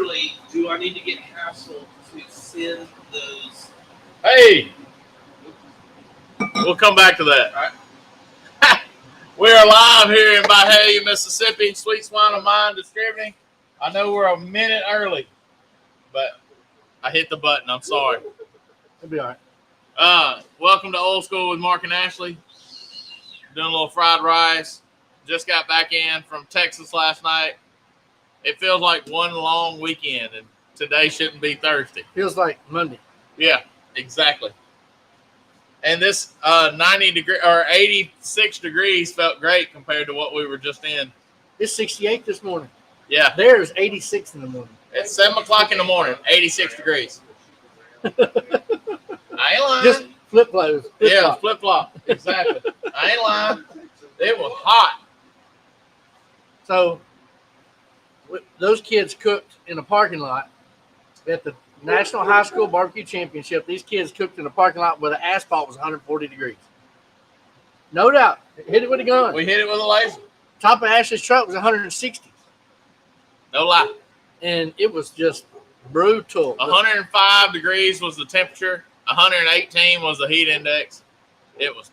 early do I need to get hassled to send those? Hey, we'll come back to that. All right. We are live here in Byhalia, Mississippi. Sweet Swine of Mine Distributing. I know we're a minute early, but I hit the button. I'm sorry. It'll be all right. Welcome to Old School with Mark and Ashley. Doing a little fried rice. Just got back in from Texas last night. It feels like one long weekend, and today shouldn't be Thursday. Feels like Monday. Yeah, exactly. And this 86 degrees felt great compared to what we were just in. It's 68 this morning. Yeah. There's 86 in the morning. It's 7 o'clock in the morning, 86 degrees. I ain't lying. Just flip-flops. Yeah, flip-flop. Exactly. I ain't lying. It was hot. So those kids cooked in a parking lot at the National High School Barbecue Championship. These kids cooked in a parking lot where the asphalt was 140 degrees. No doubt. Hit it with a gun. We hit it with a laser. Top of Ashley's truck was 160. No lie. And it was just brutal. 105 degrees was the temperature. 118 was the heat index. It was.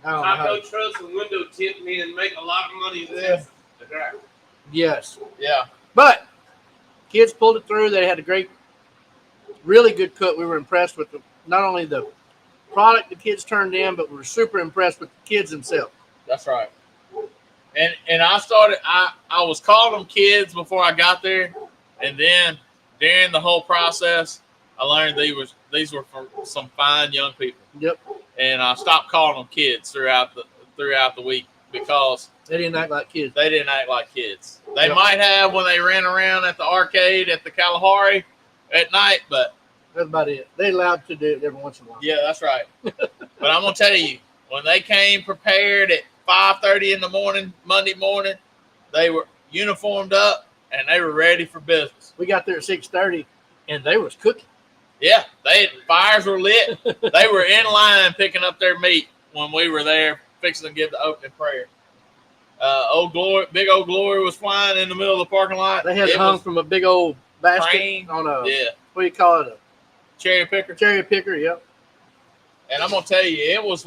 Taco trucks and window tip me and make a lot of money. Yeah. Yes. Yeah. But kids pulled it through. They had a great, really good cook. We were impressed with not only the product the kids turned in, but we were super impressed with the kids themselves. That's right. And I started. I was calling them kids before I got there, and then during the whole process, I learned these were for some fine young people. Yep. And I stopped calling them kids throughout the week because they didn't act like kids. They didn't act like kids. They might have when they ran around at the arcade at the Kalahari at night, but that's about it. They allowed to do it every once in a while. Yeah, that's right. But I'm gonna tell you, when they came prepared at 5:30 in the morning, Monday morning, they were uniformed up and they were ready for business. We got there at 6:30, and they was cooking. Yeah, fires were lit. They were in line picking up their meat when we were there fixing to give the opening prayer. Big old Glory was flying in the middle of the parking lot. They had it hung from a big old basket crane, on a what do you call it? A cherry picker. Cherry picker, yep. And I'm gonna tell you, it was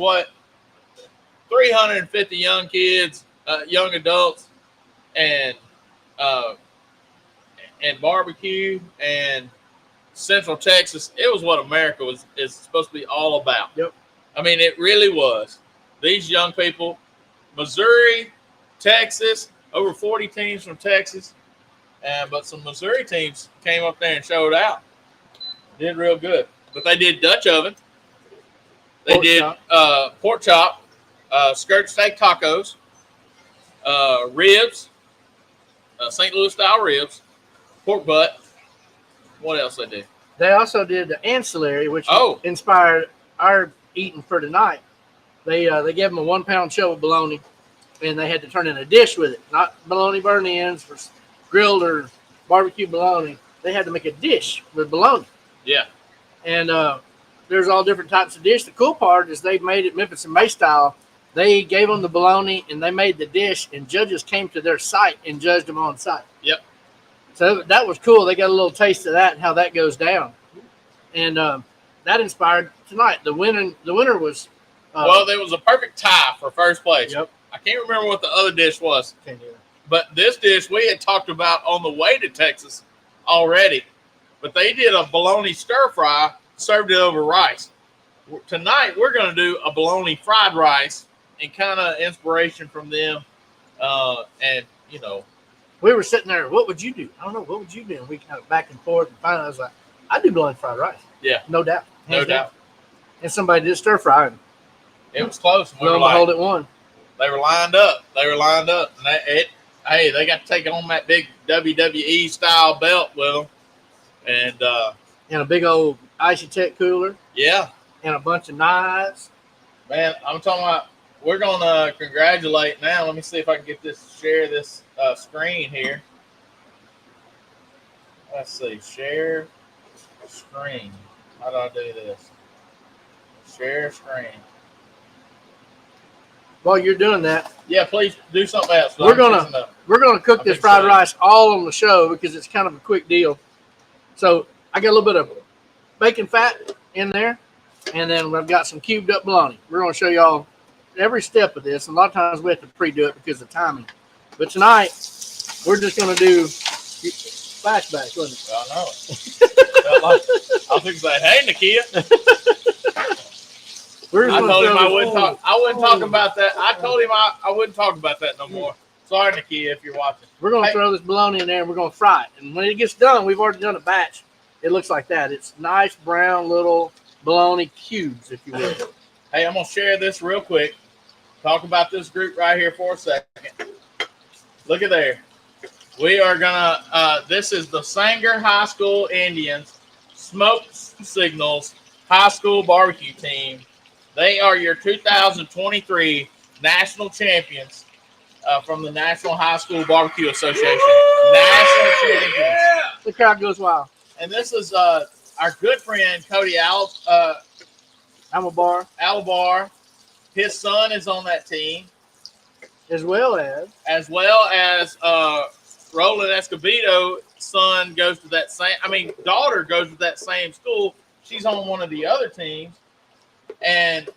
350 young kids, young adults, and barbecue and Central Texas. It was what America is supposed to be all about. Yep. I mean, it really was. These young people, Missouri, Texas, over 40 teams from Texas, but some Missouri teams came up there and showed out. Did real good. But they did Dutch oven. They did pork chop, skirt steak tacos, ribs, St. Louis style ribs, pork butt. What else they did? They also did the ancillary, which inspired our eating for tonight. They gave them a 1 pound shell of bologna, and they had to turn in a dish with it. Not bologna burn ends for grilled or barbecue bologna. They had to make a dish with bologna. Yeah. And there's all different types of dish. The cool part is they made it Memphis and May style. They gave them the bologna, and they made the dish, and judges came to their site and judged them on site. Yep. So that was cool. They got a little taste of that and how that goes down. And that inspired tonight. The winner was well, there was a perfect tie for first place. Yep. I can't remember what the other dish was. Can't do that. But this dish we had talked about on the way to Texas already. But they did a bologna stir fry, served it over rice. Tonight we're going to do a bologna fried rice and kind of inspiration from them. And, you know. We were sitting there, what would you do? I don't know, what would you do? And we kind of back and forth, and finally I was like, I'd do bologna fried rice. Yeah. No doubt. No doubt. And somebody did stir fry. And it was close. Lo and behold, it won. They were lined up. And they got to take on that big WWE style belt with them. And a big old Icy Tech cooler. Yeah. And a bunch of knives. Man, I'm talking about, we're going to congratulate now. Let me see if I can share this screen here. Let's see. Share screen. How do I do this? Share screen. While you're doing that, yeah, please do something else. We're gonna we're going to cook this fried rice all on the show because it's kind of a quick deal. So I got a little bit of bacon fat in there, and then we've got some cubed up bologna. We're going to show y'all every step of this. And a lot of times we have to pre-do it because of timing. But tonight, we're just going to do flashbacks, wasn't it? I know it. I was going to say, hey, Nakia. I told him I wouldn't talk about that. I told him I wouldn't talk about that no more. Sorry, Nakia, if you're watching. We're going to throw this bologna in there, and we're going to fry it. And when it gets done, we've already done a batch. It looks like that. It's nice brown little bologna cubes, if you will. Hey, I'm going to share this real quick. Talk about this group right here for a second. Look at there. We are going to, this is the Sanger High School Indians Smoke Signals High School Barbecue Team. They are your 2023 national champions from the National High School Barbecue Association. Woo! National champions. Yeah! The crowd goes wild. And this is our good friend, Cody Alabar. His son is on that team. As well as Roland Escobedo's son goes to that daughter goes to that same school. She's on one of the other teams. And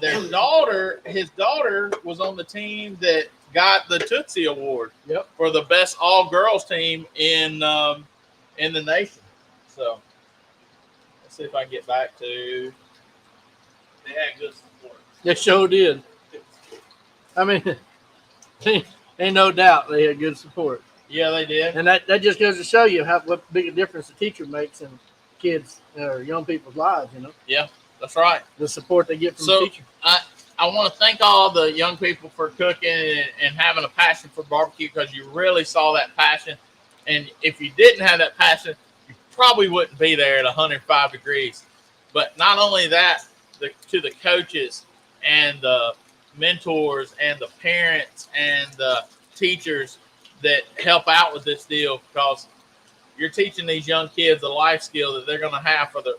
his daughter was on the team that got the Tootsie Award for the best all-girls team in the nation. So let's see if I can get back to. They had good support. They sure did. I mean, ain't no doubt they had good support. Yeah, they did. And that just goes to show you what big a difference a teacher makes in kids or young people's lives, you know? Yeah, that's right. The support they get from the teacher. I want to thank all the young people for cooking and having a passion for barbecue because you really saw that passion. And if you didn't have that passion, you probably wouldn't be there at 105 degrees. But not only that, to the coaches and the mentors and the parents and the teachers that help out with this deal, because you're teaching these young kids a life skill that they're going to have for the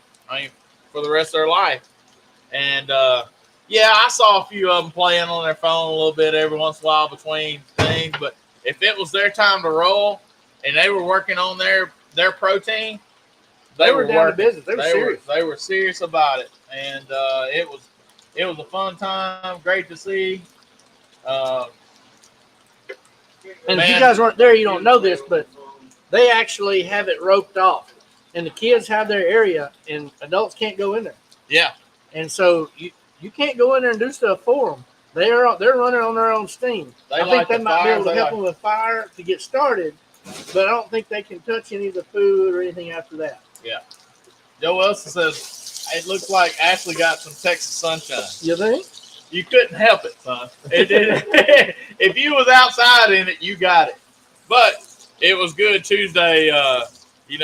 rest of their life. And I saw a few of them playing on their phone a little bit every once in a while between things, but if it was their time to roll and they were working on their protein, they were down to business. They were serious. They were serious about it, and it was a fun time. Great to see. And if you guys weren't there, you don't know this, but they actually have it roped off, and the kids have their area, and adults can't go in there. Yeah. And so you can't go in there and do stuff for them. They're running on their own steam. I think they might be able to help them with fire to get started, but I don't think they can touch any of the food or anything after that. Yeah. Joe Wilson says it looks like Ashley got some Texas sunshine. You think? You couldn't help it, son. If you was outside in it, you got it. But it was good Tuesday. Me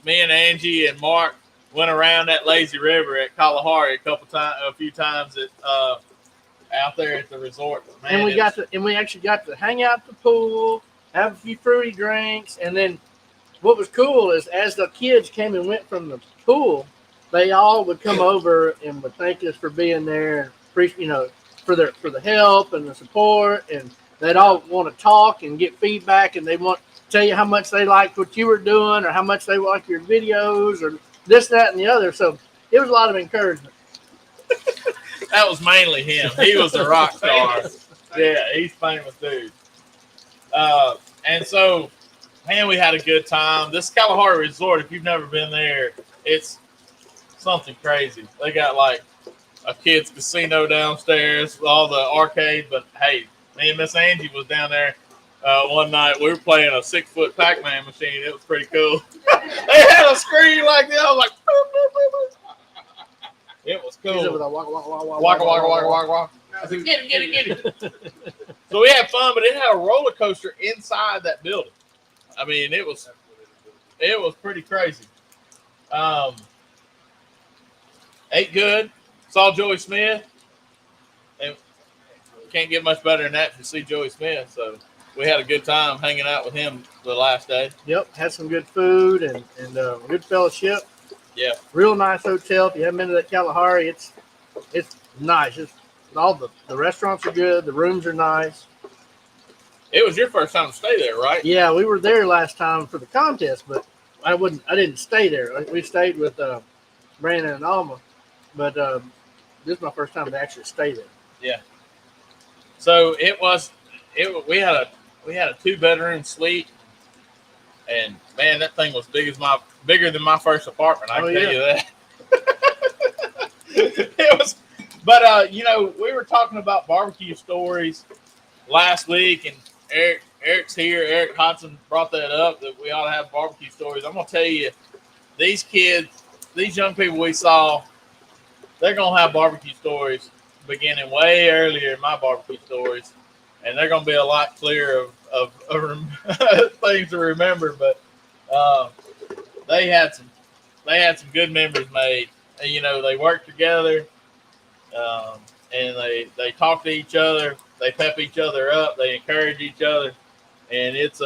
and Angie and Mark went around that lazy river at Kalahari a few times out there at the resort. Man, and we actually got to hang out at the pool, have a few fruity drinks, and then what was cool is as the kids came and went from the pool, they all would come over and would thank us for being there, for the help and the support, and they'd all want to talk and get feedback, and they want to tell you how much they liked what you were doing or how much they liked your videos or this, that, and the other. So it was a lot of encouragement. That was mainly him. He was a rock star. Yeah, he's famous dude. And so, man, we had a good time. This Kalahari Resort, if you've never been there, it's something crazy. They got like a kids casino downstairs, all the arcade. But hey, me and Miss Angie was down there one night. We were playing a 6-foot Pac-Man machine. It was pretty cool. They had a screen like that. I was like, boop, boop, boop, boop. It was cool. Waka, waka, waka, waka, waka. I said, get it. So we had fun, but it had a roller coaster inside that building. I mean, it was pretty crazy. Ate good. Saw Joey Smith. And can't get much better than that if you see Joey Smith. So we had a good time hanging out with him the last day. Yep, had some good food and good fellowship. Yeah, real nice hotel. If you haven't been to that Kalahari, it's nice. It's all the restaurants are good. The rooms are nice. It was your first time to stay there, right? Yeah, we were there last time for the contest, but I didn't stay there. We stayed with Brandon and Alma, but this is my first time to actually stay there. Yeah. So we had a 2-bedroom suite, and man, that thing was bigger than my first apartment. I can tell you that. It was, but we were talking about barbecue stories last week, and Eric's here. Eric Hodson brought that up, that we ought to have barbecue stories. I'm gonna tell you, these kids, these young people we saw, they're gonna have barbecue stories beginning way earlier in my barbecue stories, and they're gonna be a lot clearer of things to remember. But they had some good memories made. They worked together, and they talk to each other. They pep each other up. They encourage each other, and it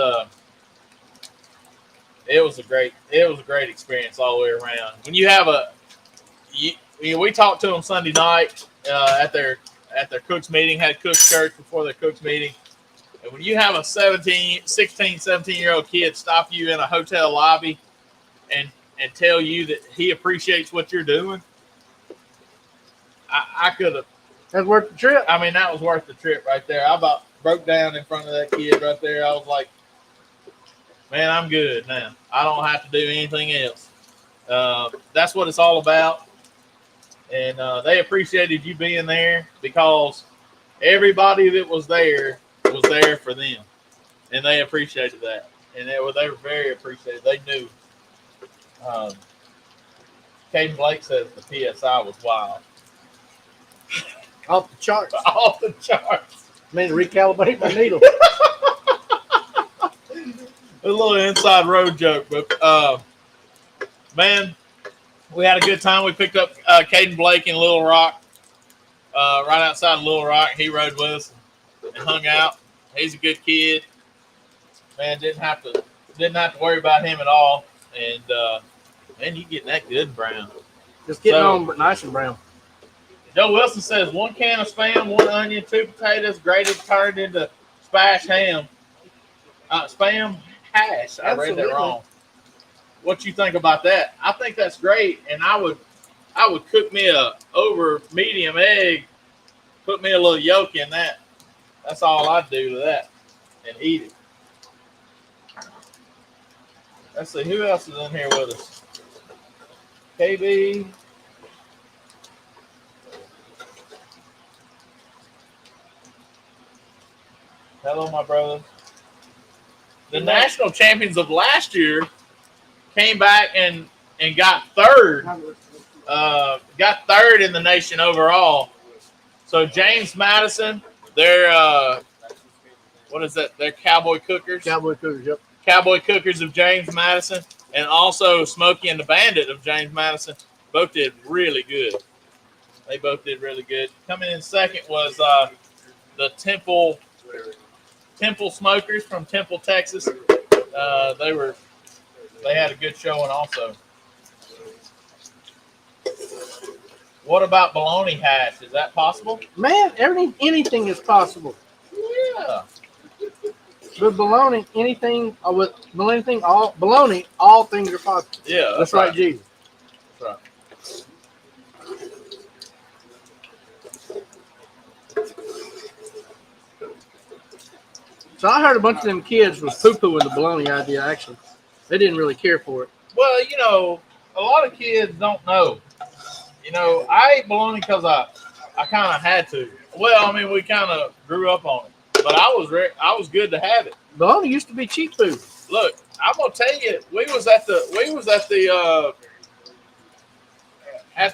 was a great experience all the way around. When you have we talked to them Sunday night at their Cooks meeting. Had Cooks church before their Cooks meeting, and when you have a 16, 17-year-old kid stop you in a hotel lobby and tell you that he appreciates what you're doing, I could have. That's worth the trip. I mean, that was worth the trip right there. I about broke down in front of that kid right there. I was like, man, I'm good now. I don't have to do anything else. That's what it's all about. And they appreciated you being there, because everybody that was there for them. And they appreciated that. And they were very appreciative. They knew. Caden Blake says the PSI was wild. Off the charts. Off the charts. I mean, recalibrate my needle. A little inside road joke, but man, we had a good time. We picked up Caden Blake in Little Rock, right outside of Little Rock. He rode with us and hung out. He's a good kid. Man, didn't have to worry about him at all. And man, you getting that good brown. Just getting on, but nice and brown. Joe Wilson says 1 can of Spam, 1 onion, 2 potatoes, grated, turned into Spam ham. Spam hash. I read that wrong. What you think about that? I think that's great, and I would cook me a over medium egg, put me a little yolk in that. That's all I'd do to that, and eat it. Let's see, who else is in here with us? KB. Hello, my brother. The national champions of last year came back and got third. Got third in the nation overall. So James Madison, they're what is that? They're Cowboy Cookers. Cowboy Cookers, yep. Cowboy Cookers of James Madison, and also Smokey and the Bandit of James Madison. Both did really good. They both did really good. Coming in second was the Temple Smokers from Temple, Texas. They had a good showing also. What about bologna hash? Is that possible? Man, anything is possible. Yeah. With bologna, all things are possible. Yeah, that's right, Jesus. That's right. So I heard a bunch of them kids was poo-pooing the bologna idea, actually. They didn't really care for it. Well, a lot of kids don't know. I ate bologna because I kind of had to. Well, I mean, we kind of grew up on it. But I was good to have it. Bologna used to be cheap food. Look, I'm gonna tell you, we was at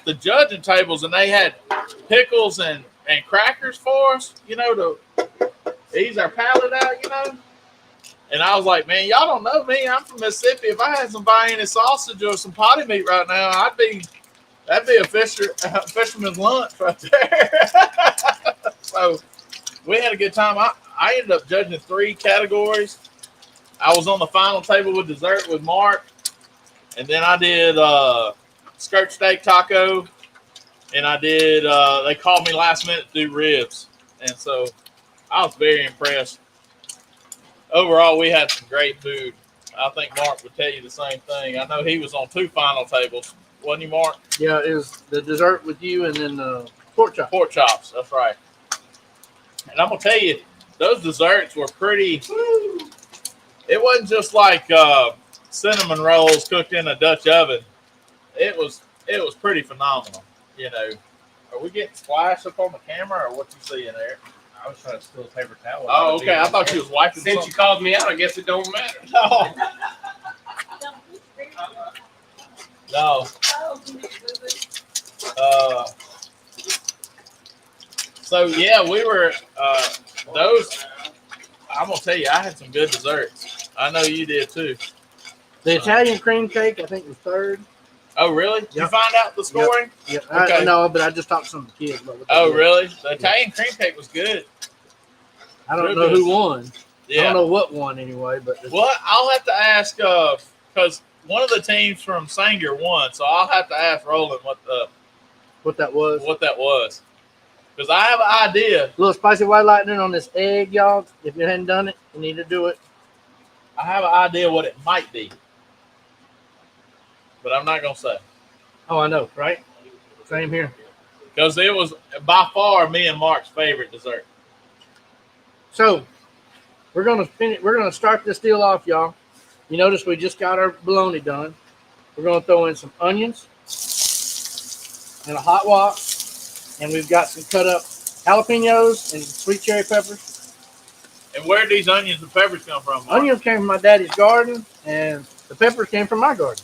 the judging tables, and they had pickles and crackers for us, to ease our palate out, And I was like, man, y'all don't know me. I'm from Mississippi. If I had some Vienna sausage or some potty meat right now, that'd be a fisherman's lunch right there. So we had a good time. I ended up judging 3 categories. I was on the final table with dessert with Mark, and then I did skirt steak taco, and I did. They called me last minute to do ribs, and so I was very impressed overall, we had some great food. I think Mark would tell you the same thing. I know he was on 2 final tables, wasn't he, Mark? Yeah, it was the dessert with you and then pork chop. Pork chops, that's right. And I'm gonna tell you, those desserts were pretty. It wasn't just like cinnamon rolls cooked in a Dutch oven. It was pretty phenomenal. You know, are we getting splashed up on the camera, or what you see in there? I was trying to steal a paper towel. Oh, okay. I thought you was wiping. Since something. you called me out, I guess it don't matter. No. No. So yeah, we were those. I'm gonna tell you, I had some good desserts. I know you did too. The Italian cream cake, I think, was third. Oh really? Did you Yep. find out the scoring? Yeah, Okay. I know, but I just talked to some of the kids about what they Oh did. really? The Italian cream cake was good. I don't Real know good. who won. I Yeah. don't know what won anyway, but Well, I'll have to ask because one of the teams from Sanger won, so I'll have to ask Roland what that was. that was. Because I have an idea. A little spicy white lightning on this egg, y'all. If you hadn't done it, you need to do it. I have an idea what it might be. But I'm not gonna say. Oh, I know, right? Same here. Because it was by far me and Mark's favorite dessert. So we're gonna finish. We're gonna start this deal off, y'all. You notice we just got our bologna done. We're gonna throw in some onions and a hot wok, and we've got some cut up jalapenos and sweet cherry peppers. And where did these onions and peppers come from, Mark? Onions came from my daddy's garden, and the peppers came from my garden.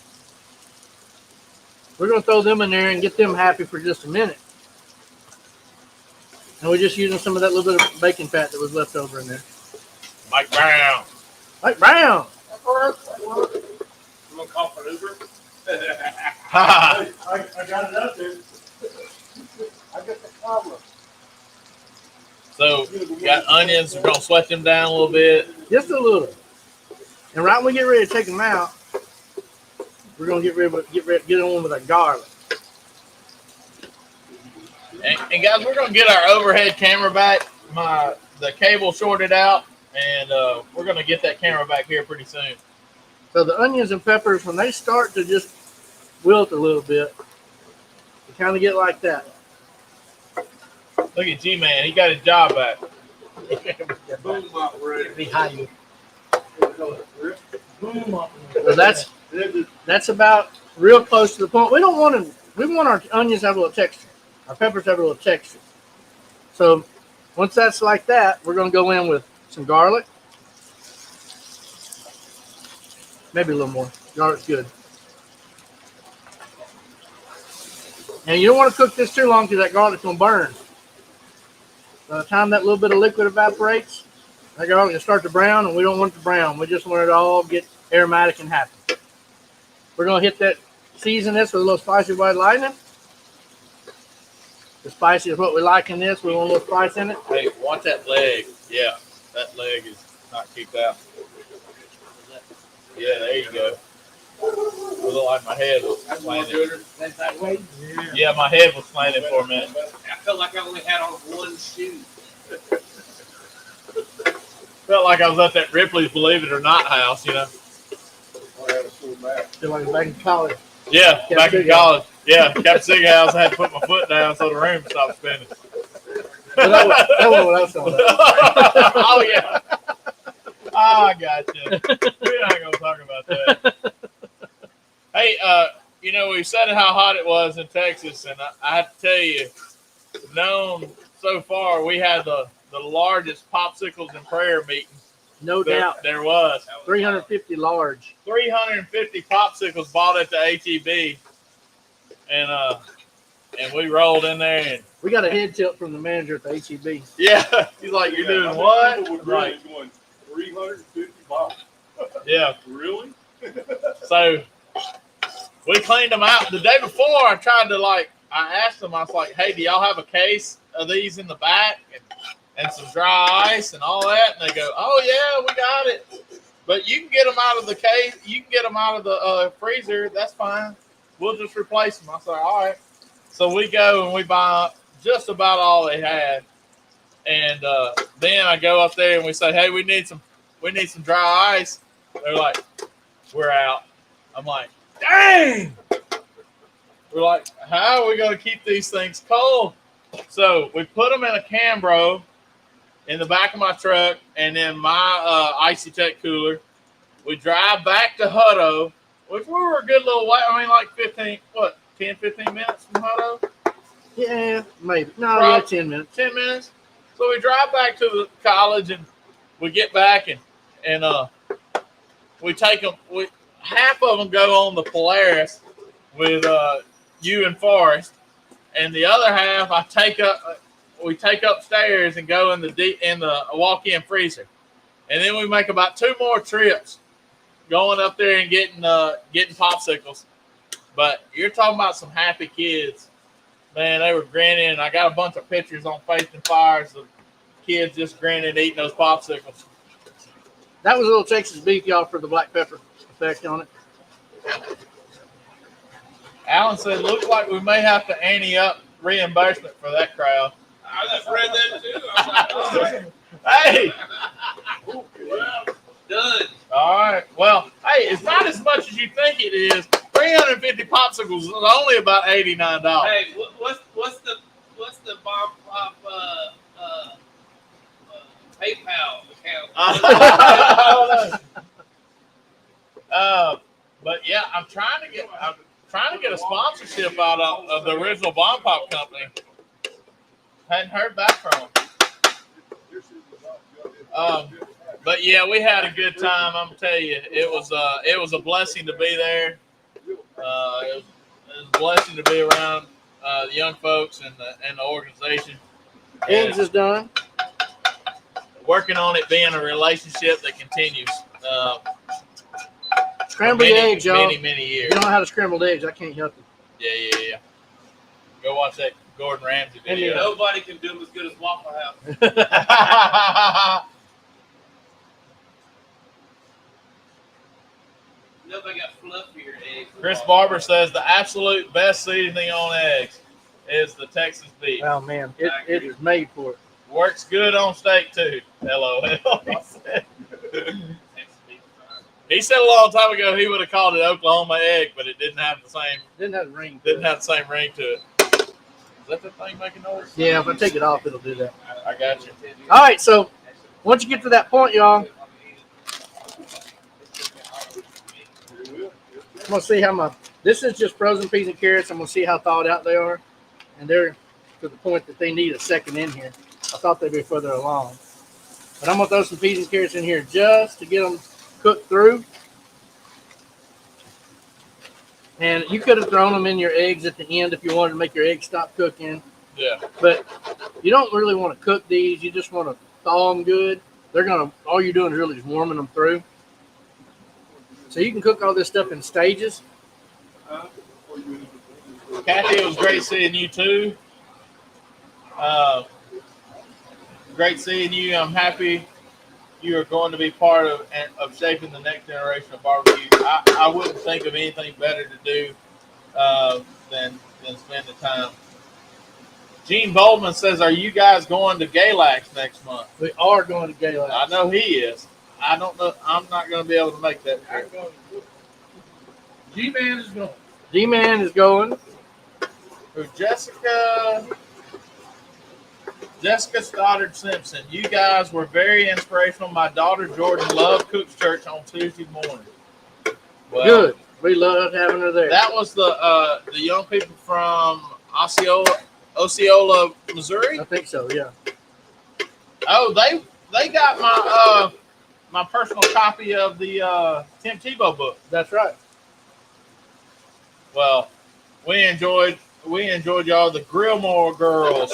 We're gonna throw them in there and get them happy for just a minute. And we're just using some of that little bit of bacon fat that was left over in there. Mike Brown. Like Brown. I'm gonna call for Uber. I got it up there. I got the problem. So we got onions. We're gonna sweat them down a little bit. Just a little. And right when we get ready to take them out, we're gonna get on with our garlic. And guys, we're gonna get our overhead camera back. The cable shorted out, and we're gonna get that camera back here pretty soon. So the onions and peppers, when they start to just wilt a little bit, they kind of get like that. Look at G-Man. He got his job back. Boom, bop, ready. Behind you. So that's about real close to the point. We don't want to. We want our onions to have a little texture. Our peppers have a little texture. So once that's like that, we're going to go in with some garlic. Maybe a little more. Garlic's good. And you don't want to cook this too long because that garlic's going to burn. By the time that little bit of liquid evaporates, that garlic will start to brown, and we don't want it to brown. We just want it to all get aromatic and happy. We're going to hit that, season this with a little spicy white lightning. The spicy is what we like in this. We want a little spice in it. Hey, watch that leg. Yeah, that leg is not kicked out. Yeah, there you go. It looked like my head was slanted. That's that way. Yeah, my head was slanted for a minute. I felt like I only had on one shoe. Felt like I was at that Ripley's Believe It or Not house, you know. Feel like back in college. Yeah, Captain back in Sig college. Yeah, Captain Sig house. I had to put my foot down so the room stopped spinning. But that was what I was talking about. Oh yeah. Oh, I got you. We're not gonna talk about that. Hey, you know, we said how hot it was in Texas, and I have to tell you, known so far, we had the largest popsicles and prayer meeting. No doubt. There was 350 large. 350 popsicles bought at the HEB, and we rolled in there, and We got a head tilt from the manager at the HEB. yeah, he's like, "You're doing what?" Right? Going 350 bucks. Yeah. Really? So we cleaned them out. The day before, I tried to I asked them, I was like, "Hey, do y'all have a case of these in the back and some dry ice and all that?" And they go, "Oh yeah, we got it. But you can get them out of the case. You can get them out of the freezer. That's fine. We'll just replace them." I said, "All right." So we go and we buy just about all they had. And then I go up there and we say, "Hey, we need some we need some dry ice. They're like, we're out. I'm like, dang. We're like, how are we going to keep these things cold? So we put them in a Cambro in the back of my truck and then my Icy Tech cooler. We drive back to Hutto, which we were a good little way. I mean, like 10, 15 minutes from Hutto? Yeah, maybe. No, yeah, 10 minutes. 10 minutes. So we drive back to the college and we get back and we take them. Half of them go on the Polaris with you and Forrest, and the other half we take upstairs and go in the walk-in freezer, and then we make about 2 more trips going up there and getting popsicles. But you're talking about some happy kids, man. They were grinning, and I got a bunch of pictures on Faith and Fires of kids just grinning, eating those popsicles. That was a little Texas beef, y'all, for the black pepper effect on it. Alan said, "Looks like we may have to ante up reimbursement for that crowd." I just read that too. I was like, all right. Hey, Well, done. all right. Well, hey, it's not as much as you think it is. 350 popsicles is only about $89. Hey, what's the bomb pop PayPal account? But yeah, I'm trying to get a sponsorship out of the original Bomb Pop company. Hadn't heard back from them. But yeah, we had a good time. I'm gonna tell you, it was a blessing to be there. It was a blessing to be around the young folks and the organization. Eggs is done. Working on it being a relationship that continues. Scrambled eggs, y'all. Many years. You don't know how to scramble eggs. I can't help you. Yeah. Go watch that Gordon Ramsay video. Nobody can do them as good as Waffle House. Nobody got fluffier eggs. Chris Barber says the absolute best seasoning on eggs is the Texas beef. Oh, man. It is made for it. Works good on steak, too. LOL. He said. He said a long time ago he would have called it Oklahoma egg, but it didn't have the same Didn't have the ring. ring to it. Is that the thing making noise? Yeah, if I take it off, it'll do that. I got you. All right, so once you get to that point, y'all, I'm going to see how this is just frozen peas and carrots. I'm going to see how thawed out they are. And they're to the point that they need a second in here. I thought they'd be further along. But I'm going to throw some peas and carrots in here just to get them cooked through. And you could have thrown them in your eggs at the end if you wanted to make your eggs stop cooking. Yeah. But you don't really want to cook these. You just want to thaw them good. All you're doing is really just warming them through. So you can cook all this stuff in stages. Kathy, it was great seeing you too. Great seeing you. I'm happy you are going to be part of shaping the next generation of barbecue. I wouldn't think of anything better to do than spend the time. Gene Boldman says, "Are you guys going to Galax next month?" We are going to Galax. I know he is. I don't know. I'm not going to be able to make that trip. G-Man is going. G-Man is going. For Jessica Stoddard Simpson, you guys were very inspirational. My daughter Jordan loved Cook's Church on Tuesday morning. Well, good. We loved having her there. That was the young people from Osceola, Missouri. I think so. Yeah. Oh, they got my personal copy of the Tim Tebow book. That's right. Well, we enjoyed y'all. The Grillmore Girls.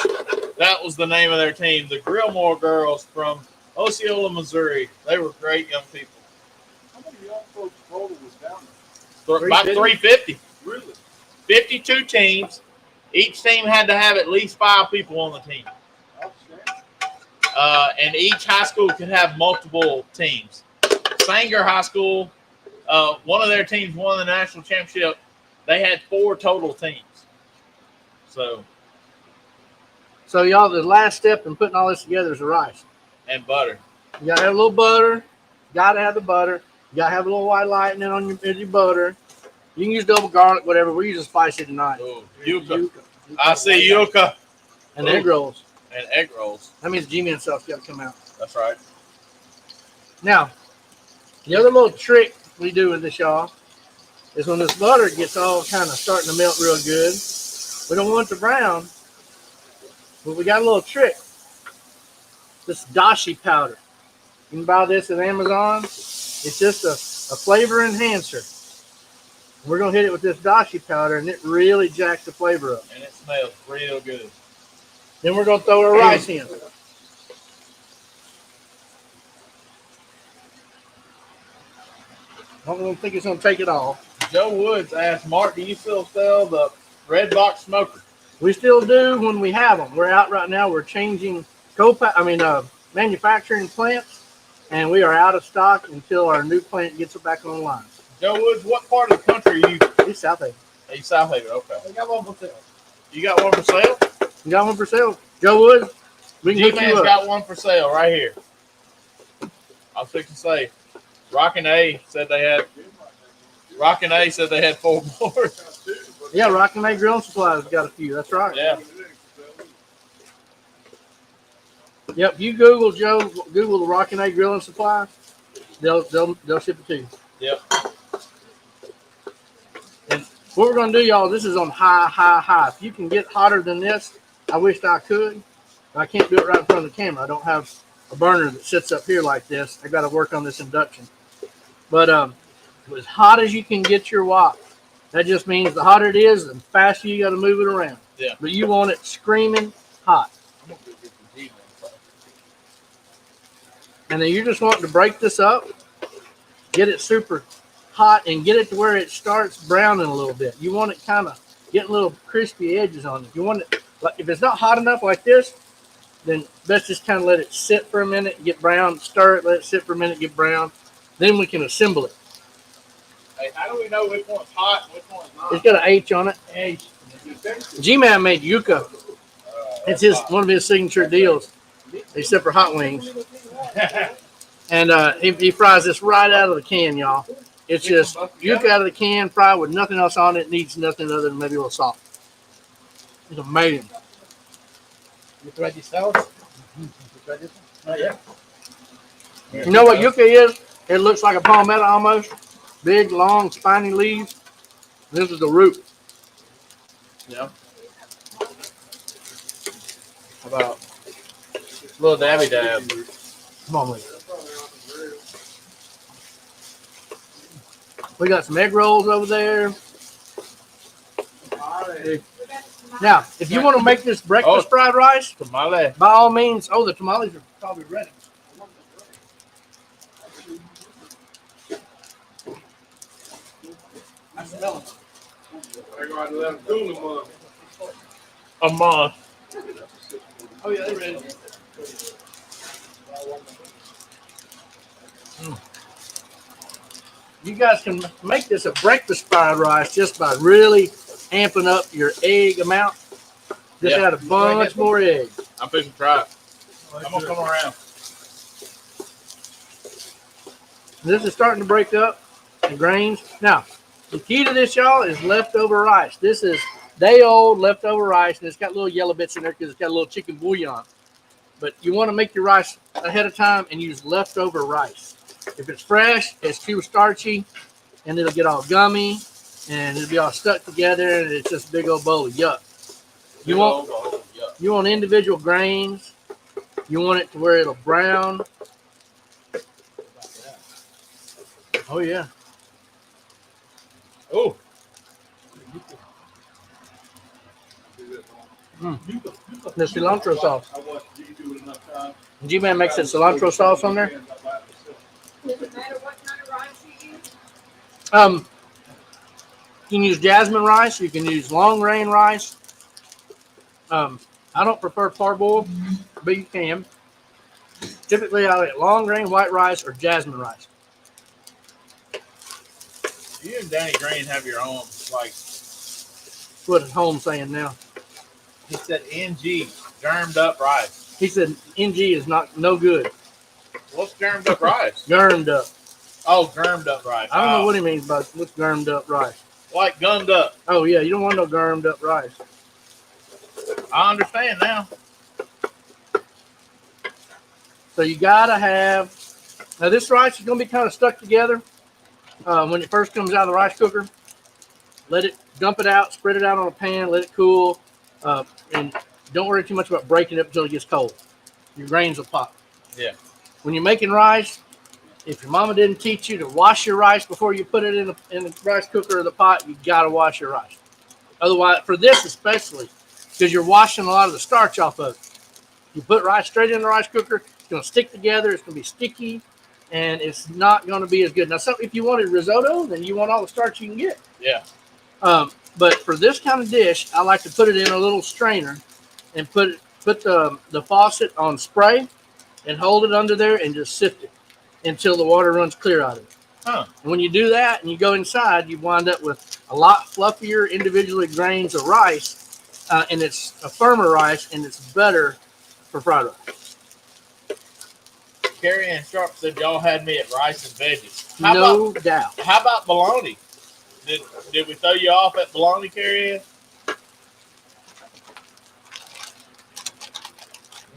That was the name of their team. The Grillmore Girls from Osceola, Missouri. They were great young people. How many young folks total was down About 350. Really? 52 teams. Each team had to have at least 5 people on the team. And each high school could have multiple teams. Sanger High School, one of their teams won the national championship. They had 4 total teams. So y'all, the last step in putting all this together is the rice. And butter. You got to have a little butter. Gotta have the butter. You gotta have a little white lightning on your butter. You can use double garlic, whatever. We're using spicy tonight. Ooh, yuca. I see yuca. And egg rolls. And egg rolls. That means Jimmy himself's got to come out. That's right. Now, the other little trick we do with this, y'all, is when this butter gets all kind of starting to melt real good, we don't want it to brown, but we got a little trick. This dashi powder. You can buy this at Amazon. It's just a flavor enhancer. We're going to hit it with this dashi powder, and it really jacks the flavor up. And it smells real good. Then we're going to throw our rice in. I don't think it's going to take it all. Joe Woods asked, Mark, do you still sell the red box smoker? We still do when we have them. We're out right now. We're changing manufacturing plants, and we are out of stock until our new plant gets back online. Joe Woods, what part of the country are you? It's South Haven. East South Haven, okay. I got one for sale. You got one for sale? You got one for sale? Joe Woods, we can hook G-Man's you up. got one for sale right here. I was fixing to say, Rockin' A said they had 4 more. Yeah, Rocky May Grill Supplies got a few. That's right. Yeah. Yep. You Google the Rocky May Grill and Supply. They'll ship it to you. Yep. And what we're gonna do, y'all, this is on high. If you can get hotter than this, I wished I could. But I can't do it right in front of the camera. I don't have a burner that sits up here like this. I got to work on this induction. But as hot as you can get your wok. That just means the hotter it is, the faster you got to move it around. Yeah. But you want it screaming hot. And then you're just wanting to break this up, get it super hot, and get it to where it starts browning a little bit. You want it kind of getting little crispy edges on it. You want it, like, if it's not hot enough like this, then let's just kind of let it sit for a minute, get brown, stir it, let it sit for a minute, get brown. Then we can assemble it. Hey, how do we know which one's hot and which one's not? It's got an H on it. H. G-Man made yuca. It's one of his signature deals, except for hot wings. And he fries this right out of the can, y'all. It's just yuca out of the can, fried with nothing else on it. It needs nothing other than maybe a little salt. It's amazing. You tried this out? Yeah. You know what yuca is? It looks like a palmetto almost. Big, long, spiny leaves. This is the root. Yeah. How about a little dabby dab? Come on with it. We got some egg rolls over there. Now, if you want to make this breakfast fried rice, Tamale. by all means. Oh, the tamales are probably ready. I smell them. I got to let them cool A month. Oh, yeah, they're ready. You guys can make this a breakfast fried rice just by really amping up your egg amount. Just add a bunch more eggs. I'm fixing to try it. I'm going to come around. This is starting to break up the grains. Now, the key to this, y'all, is leftover rice. This is day-old leftover rice, and it's got little yellow bits in there because it's got a little chicken bouillon. But you want to make your rice ahead of time and use leftover rice. If it's fresh, it's too starchy, and it'll get all gummy, and it'll be all stuck together, and it's just a big old bowl of yuck. You want individual grains. You want it to where it'll brown. Oh, yeah. Oh. The cilantro sauce. G-Man makes that cilantro sauce on there. Does it matter what kind of rice you use? You can use jasmine rice. You can use long grain rice. I don't prefer parboiled, but you can. Typically, I like long grain white rice or jasmine rice. You and Danny Green have your own, like, What is Holmes saying now? he said NG, germed up rice. He said NG is no good. What's germed up rice? Gurned up. Oh, germed up rice. I don't know what he means by what's gurned up rice. Like gummed up. Oh yeah, you don't want no gurned up rice. I understand now. So you gotta have. Now this rice is gonna be kind of stuck together when it first comes out of the rice cooker. Let it dump it out, spread it out on a pan, let it cool, and don't worry too much about breaking it up until it gets cold. Your grains will pop. Yeah. When you're making rice, if your mama didn't teach you to wash your rice before you put it in the rice cooker or the pot, you gotta wash your rice. Otherwise, for this especially, because you're washing a lot of the starch off of it. You put rice straight in the rice cooker, it's gonna stick together, it's gonna be sticky, and it's not gonna be as good. Now, if you wanted risotto, then you want all the starch you can get. Yeah. But for this kind of dish, I like to put it in a little strainer and put the faucet on spray and hold it under there and just sift it until the water runs clear out of it. Huh. And when you do that and you go inside, you wind up with a lot fluffier individually grains of rice, and it's a firmer rice, and it's better for fried rice. Carrie Ann Sharp said y'all had me at rice and veggies. No doubt. How about bologna? Did we throw you off at bologna, Carrie Ann?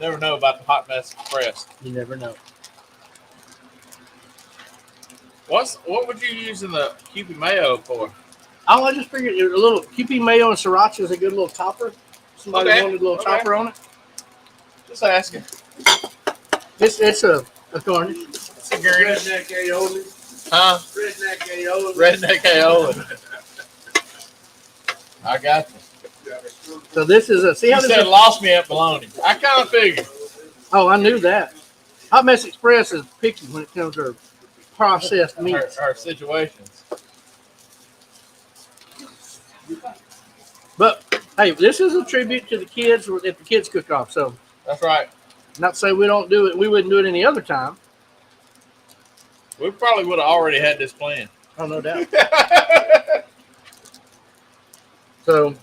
Never know about the Hot Mess Express. You never know. What would you use in the Kewpie mayo for? Oh, I just figured a little Kewpie mayo and sriracha is a good little topper. Somebody Okay. wanted a little topper on it. Just asking. It's a garnish. It's a garnish. Redneck aioli. Huh? Redneck aioli. Redneck aioli. I got you. So this is a see how You this said is. lost me at bologna. I kind of figured. Oh, I knew that. Hot Mess Express is picky when it comes to processed meats. Our situations. But hey, this is a tribute to the kids at the kids cook off. So That's right. not to say we don't do it, we wouldn't do it any other time. We probably would have already had this plan. Oh, no doubt. So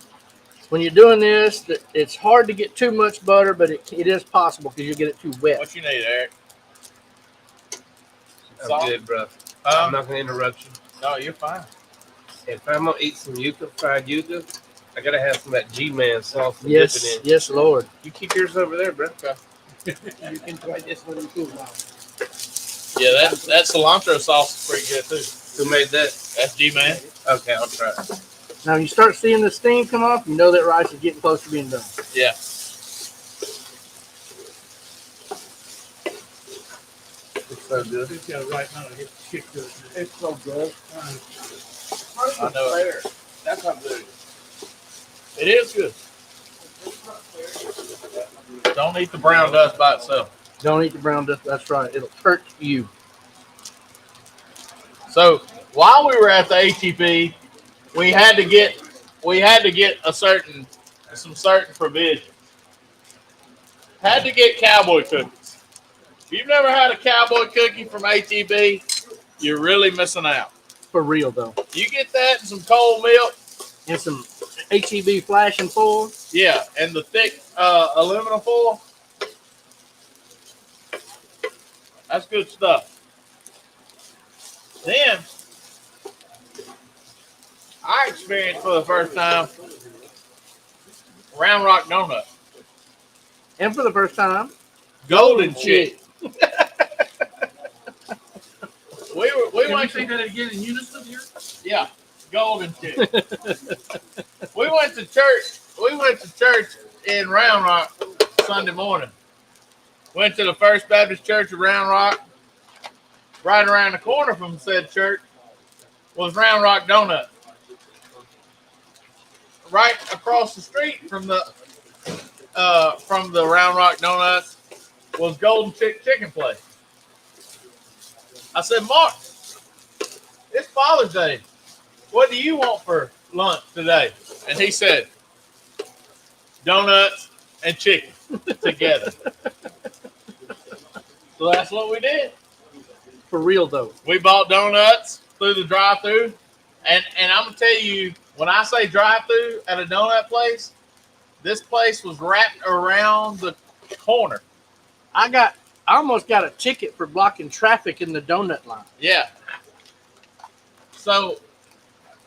when you're doing this, it's hard to get too much butter, but it is possible because you get it too wet. What you need, Eric? I'm Salt? good, bro. I'm Um, not gonna interrupt you. no, you're fine. If I'm gonna eat some yuca, fried yuca, I gotta have some of that G-Man sauce to Yes, dip it in. yes, Lord. You keep yours over there, bro. You can try this when you cool now. Yeah, that cilantro sauce is pretty good too. Who made that? That's G-Man. Okay, I'll try it. Now, you start seeing the steam come off, you know that rice is getting close to being done. Yeah. It's so good. It's so good. I know it. That's not good. It is good. Don't eat the brown dust by itself. Don't eat the brown dust. That's right. It'll hurt you. So while we were at the ATP, we had to get some certain provision. Had to get cowboy cookies. If you've never had a cowboy cookie from ATB, you're really missing out. For real, though. You get that and some cold milk, And some HEB flash and foil. yeah, and the thick aluminum foil. That's good stuff. Then I experienced for the first time Round Rock Donut. And for the first time, Golden Chick. We went to that again in unison here? yeah, Golden Chick. We went to church. We went to church in Round Rock Sunday morning. Went to the First Baptist Church of Round Rock. Right around the corner from said church was Round Rock Donut. Right across the street from the Round Rock Donuts was Golden Chick Chicken Place. I said, Mark, it's Father's Day. What do you want for lunch today? And he said, donuts and chicken together. So that's what we did. for real, though. We bought donuts through the drive-thru. And I'm going to tell you, when I say drive-thru at a donut place, this place was wrapped around the corner. I got I almost got a ticket for blocking traffic in the donut line. Yeah. So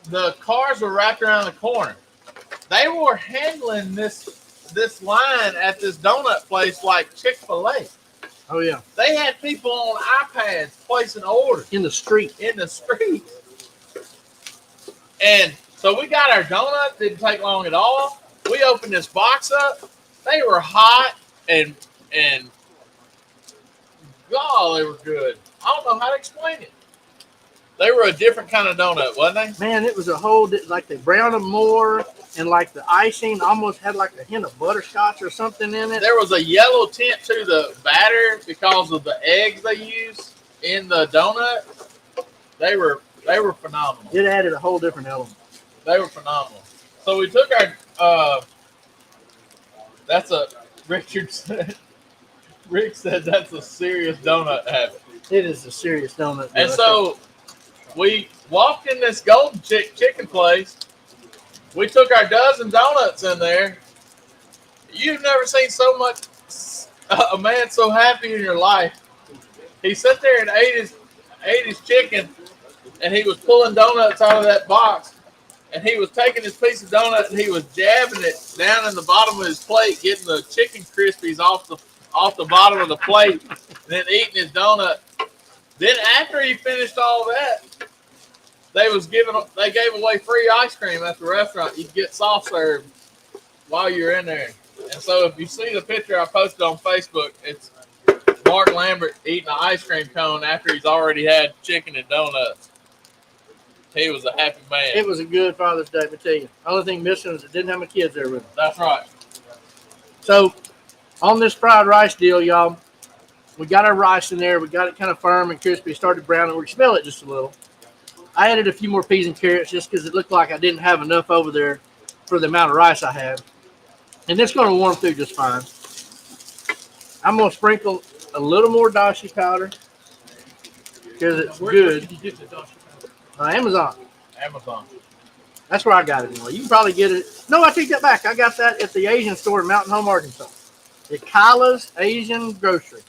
the cars were wrapped around the corner. They were handling this line at this donut place like Chick-fil-A. Oh yeah, They had people on iPads placing orders in the street. in the street. And so we got our donuts. Didn't take long at all. We opened this box up. They were hot and God, they were good. I don't know how to explain it. They were a different kind of donut, wasn't they? Man, it was a whole like they browned them more, and like the icing almost had like a hint of butterscotch or something in it. There was a yellow tint to the batter because of the eggs they used in the donut. They were phenomenal. It added a whole different element. They were phenomenal. So we took our that's a Richard said Rick said that's a serious donut habit. It is a serious donut. And so we walked in this Golden Chicken place. We took our dozen donuts in there. You've never seen so much a man so happy in your life. He sat there and ate his chicken, and he was pulling donuts out of that box, and he was taking his piece of donut and he was jabbing it down in the bottom of his plate, getting the chicken crispies off the bottom of the plate, and then eating his donut. Then after he finished all that, they gave away free ice cream at the restaurant. You could get soft serve while you're in there. And so if you see the picture I posted on Facebook, it's Mark Lambert eating an ice cream cone after he's already had chicken and donuts. He was a happy man. It was a good Father's Day, I tell you. The only thing missing was it didn't have my kids there with me. That's right. So on this fried rice deal, y'all, we got our rice in there. We got it kind of firm and crispy. Started browning. We smell it just a little. I added a few more peas and carrots just because it looked like I didn't have enough over there for the amount of rice I had. And it's going to warm through just fine. I'm going to sprinkle a little more dashi powder because it's good. Did you get the dashi powder? Amazon. Amazon. That's where I got it anyway. You can probably get it. No, I take that back. I got that at the Asian store in Mountain Home, Arkansas. At Kyla's Asian Grocery.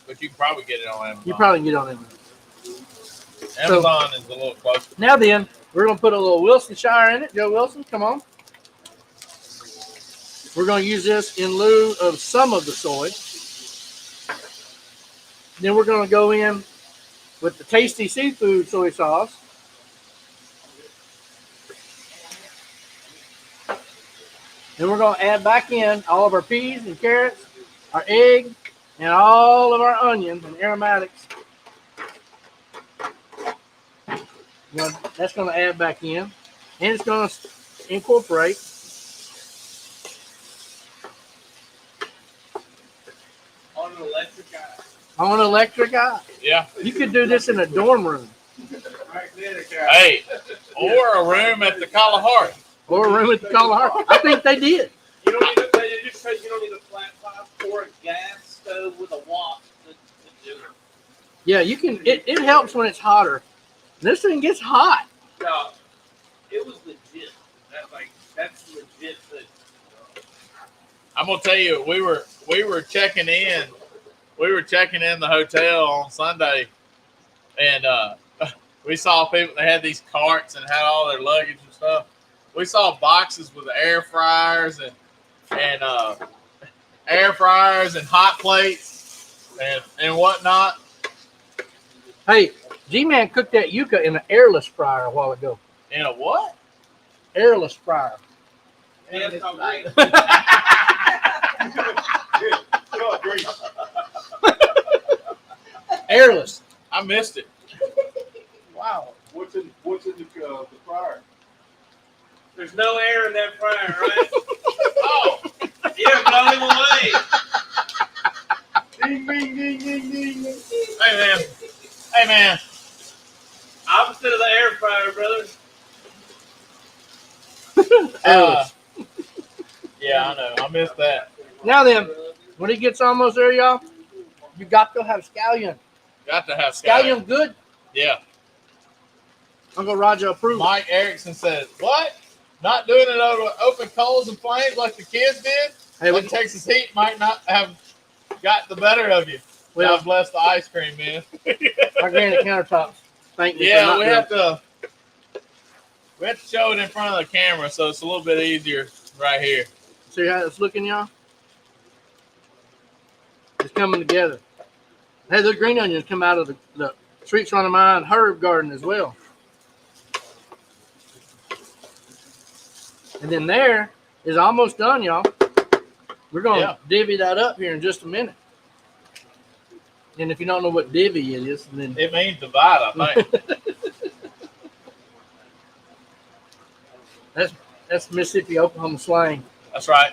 But you can probably get it on Amazon. You probably can get it on Amazon. Amazon is a little closer. Now then, we're going to put a little Wilsonshire in it. Joe Wilson, come on. We're going to use this in lieu of some of the soy. Then we're going to go in with the Tasty Seafood soy sauce. Then we're going to add back in all of our peas and carrots, our egg, and all of our onions and aromatics. That's going to add back in. And it's going to incorporate On an electric eye. on an electric eye. Yeah. You could do this in a dorm room Right there, guy. Hey, or a room at the Kalahari. or a room at the Kalahari. I think they did. You don't need a, just because you don't need a flat top or a gas stove with a wok to do it. Yeah, you can. It helps when it's hotter. This thing gets hot. No, it was legit. That's legit thing. I'm gonna tell you, we were checking in. We were checking in the hotel on Sunday, and we saw people. They had these carts and had all their luggage and stuff. We saw boxes with air fryers and air fryers and hot plates and whatnot. Hey, G-Man cooked that yuca in an airless fryer a while ago. In a what? Airless fryer. Yeah, it's all right. Oh, great. Airless. I missed it. Wow. What's in the fryer? There's no air in that fryer, right? Oh, Yeah, blow him away. Ding, ding, ding, ding, ding. hey man. Opposite of the air fryer, brother. Airless. Yeah, I know. I missed that. Now then, when it gets almost there, y'all, you got to have scallion. Got to have Scallion good. Yeah. Uncle Roger approved. Mike Erickson says, "What? Not doing it over open coals and flames like the kids did? Hey, Like Texas heat might not have got the better of you." Well, God bless the ice cream, man. my granite countertops. Thank me. Yeah, for we not have to show it in front of the camera, so it's a little bit easier right here. See how it's looking, y'all? It's coming together. Hey, the green onions come out of the Streets Run of Mine herb garden as well. And then there is almost done, y'all. We're going to divvy that up here in just a minute. And if you don't know what divvy it is, then It means divide, I think. that's Mississippi Oklahoma slang. That's right.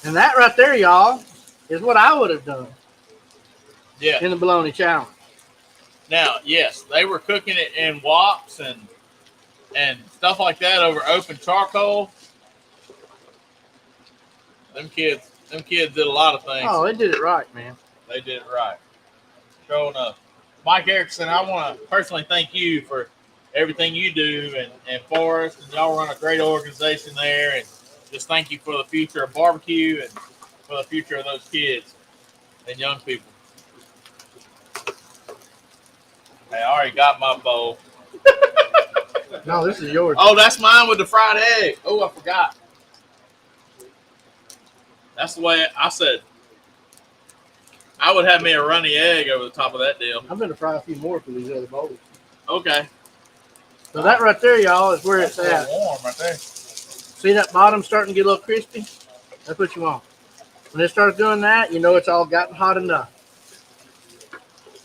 And that right there, y'all, is what I would have done Yeah. in the bologna challenge. Now, yes, they were cooking it in woks and stuff like that over open charcoal. Them kids did a lot of things. Oh, they did it right, man. They did it right. Sure enough. Mike Erickson, I want to personally thank you for everything you do and Forrest, and y'all run a great organization there, and just thank you for the future of barbecue and for the future of those kids and young people. Hey, I already got my bowl. No, this is yours. Oh, that's mine with the fried egg. Oh, I forgot. That's the way I said. I would have me a runny egg over the top of that deal. I'm going to fry a few more for these other bowls. Okay. So that right there, y'all, is where That's it's a at. little warm right there. See that bottom starting to get a little crispy? That's what you want. When it starts doing that, you know it's all gotten hot enough.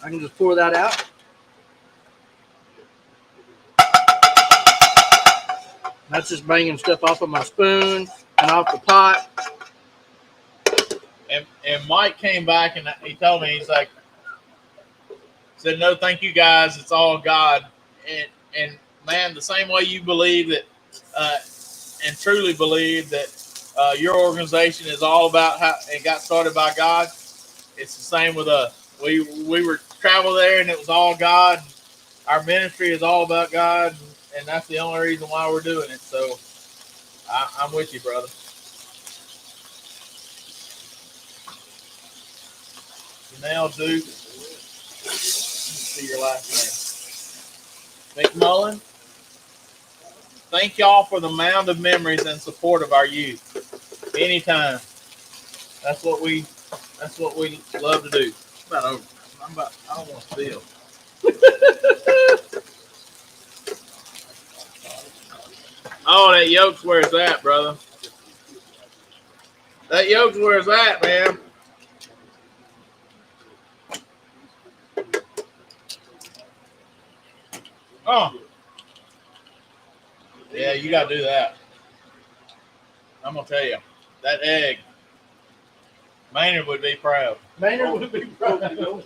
I can just pour that out. That's just banging stuff off of my spoon and off the pot. And Mike came back and he told me, he's like, said, no, thank you guys. It's all God. And man, the same way you believe that and truly believe that your organization is all about how it got started by God, it's the same with us. We were travel there and it was all God. Our ministry is all about God, and that's the only reason why we're doing it. So I'm with you, brother. Janelle Duke. Let's see your last name. McMullen. Thank y'all for the mound of memories and support of our youth. Anytime. That's what we love to do. It's about over. I don't want to steal. Oh, that yolk's where it's at, brother. That yolk's where it's at, man. Oh. Yeah, you got to do that. I'm going to tell you, that egg, Maynard would be proud. Maynard would be proud.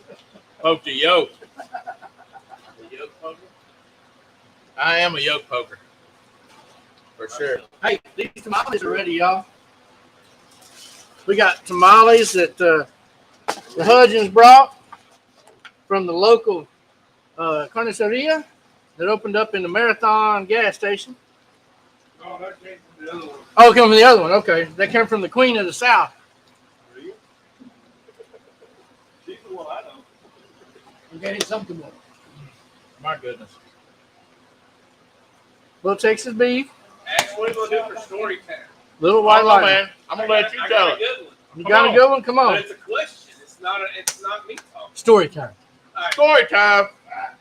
Poke the yolk. The yolk poker? I am a yolk poker. For sure. Hey, these tamales are ready, y'all. We got tamales that the Hudgens brought from the local carniceria that opened up in the Marathon gas station. Oh, that came from the other one. Oh, it came from the other one. Okay. They came from the Queen of the South. She's the one I know. Okay, it's something more. My goodness. Little Texas beef, Actually, what are you going to do for story time? little white Hold on, lightning. man. I'm going to let you I tell got a it. good one. You Come got on. a good one? Come But on. it's a question. It's not me talking. Story time. All right. Story time.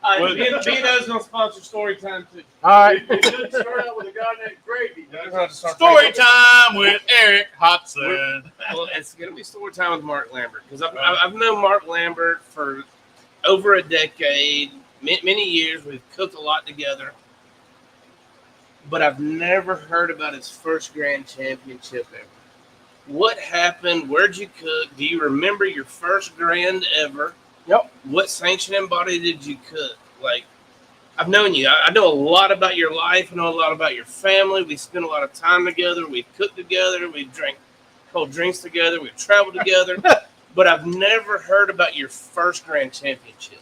Well, B&O's going to sponsor story time too. All right. You should start out with a guy named Gravy. Story time with Eric Hodson. Well, it's going to be story time with Mark Lambert because I've known Mark Lambert for over a decade, many years. We've cooked a lot together, but I've never heard about his first grand championship ever. What happened? Where'd you cook? Do you remember your first grand ever? Yep. What sanctioning body did you cook? Like, I've known you. I know a lot about your life. I know a lot about your family. We spent a lot of time together. We've cooked together. We've drank cold drinks together. We've traveled together. But I've never heard about your first grand championship.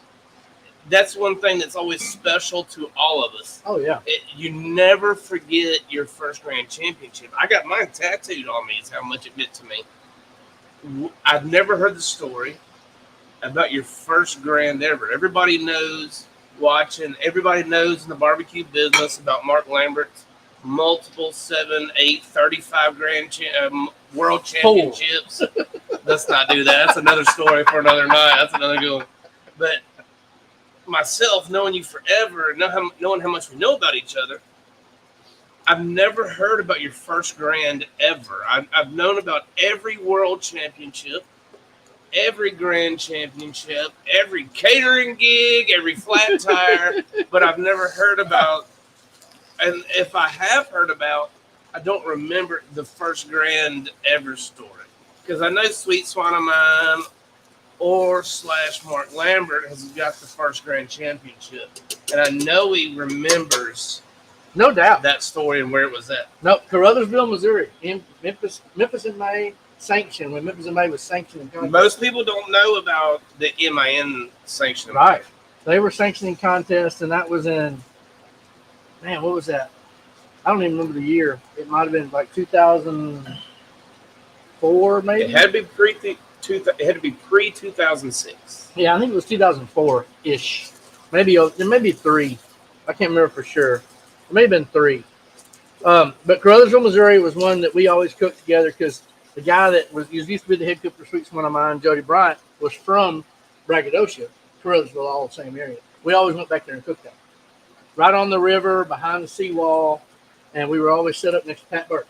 That's one thing that's always special to all of us. Oh, yeah. You never forget your first grand championship. I got mine tattooed on me. Is how much it meant to me. I've never heard the story about your first grand ever. Everybody knows everybody knows in the barbecue business about Mark Lambert's multiple 7, 8, 35 grand world championships. Let's not do that. That's another story for another night. That's another good one. But myself, knowing you forever, knowing how much we know about each other, I've never heard about your first grand ever. I've known about every world championship, every grand championship, every catering gig, every flat tire, but I've never heard about, and if I have heard about, I don't remember the first grand ever story. Because I know Sweet Swan of Mine or / Mark Lambert has got the first grand championship. And I know he remembers No doubt. that story and where it was at. No, Caruthersville, Missouri, in Memphis in May, sanctioned when Memphis in May was sanctioned. Most people don't know about the MIN sanctioning. Right. They were sanctioning contests, and that was in, man, what was that? I don't even remember the year. It might have been like 2004, maybe. It had to be pre 2006. Yeah, I think it was 2004-ish. Maybe there may be 3. I can't remember for sure. It may have been 3. But Caruthersville, Missouri was one that we always cooked together because the guy that used to be the head cook for Sweet Swan of Mine, Jody Bryant, was from Braggadocia, Caruthersville, all the same area. We always went back there and cooked that. Right on the river, behind the seawall, and we were always set up next to Pat Burke.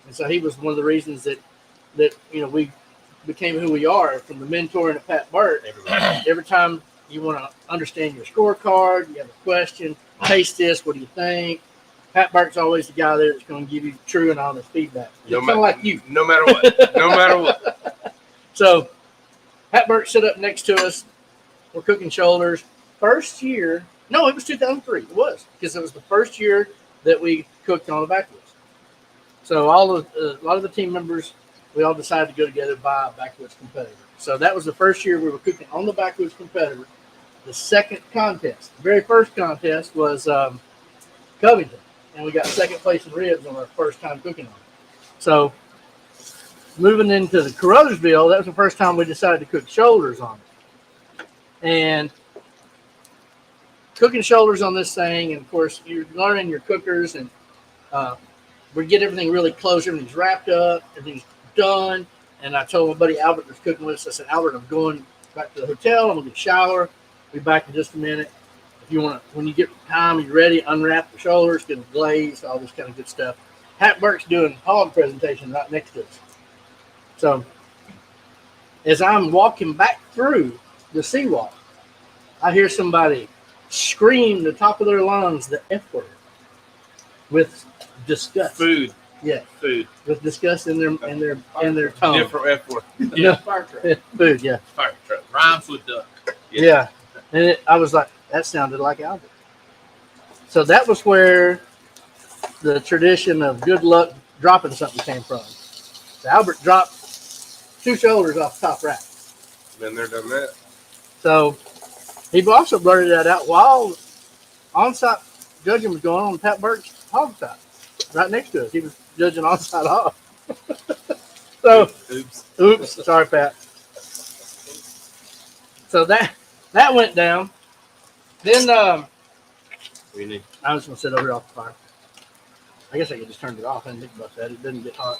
And so he was one of the reasons that we became who we are, from the mentoring of Pat Burke. Every time you want to understand your scorecard, you have a question, taste this, what do you think? Pat Burke's always the guy there that's going to give you true and honest feedback. Kind of like you. No matter what. No matter what. So Pat Burke set up next to us. We're cooking shoulders. First year, no, it was 2003. It was, because it was the first year that we cooked on the backwoods. So a lot of the team members, we all decided to go together and buy a backwoods competitor. So that was the first year we were cooking on the backwoods competitor. The second contest, the very first contest was Covington. And we got second place in ribs on our first time cooking on it. So moving into the Caruthersville, that was the first time we decided to cook shoulders on it. And cooking shoulders on this thing, and of course you're learning your cookers, and we get everything really close, everything's wrapped up, everything's done. And I told my buddy Albert was cooking with us, I said, Albert, I'm going back to the hotel, I'm gonna get a shower, be back in just a minute. You want to, when you get time, you're ready, unwrap the shoulders, get them glazed, all this kind of good stuff. Pat Burke's doing a hog presentation right next to us. So as I'm walking back through the seawall, I hear somebody scream the top of their lungs the F word with disgust. Food. Yeah. Food. With disgust in their tone. Different F word. Yeah. Fire truck. Food, yeah. Fire truck. Rhymes with duck. Yeah. And I was like, that sounded like Albert. So that was where the tradition of good luck dropping something came from. So Albert dropped 2 shoulders off the top rack. Been there, done that. So he also blurted that out while on-site judging was going on Pat Burke's hog side, right next to us. He was judging on-site hog. So, oops, sorry, Pat. So that went down. Then I was going to sit over here off the fire. I guess I could just turn it off and think about that. It didn't get hot.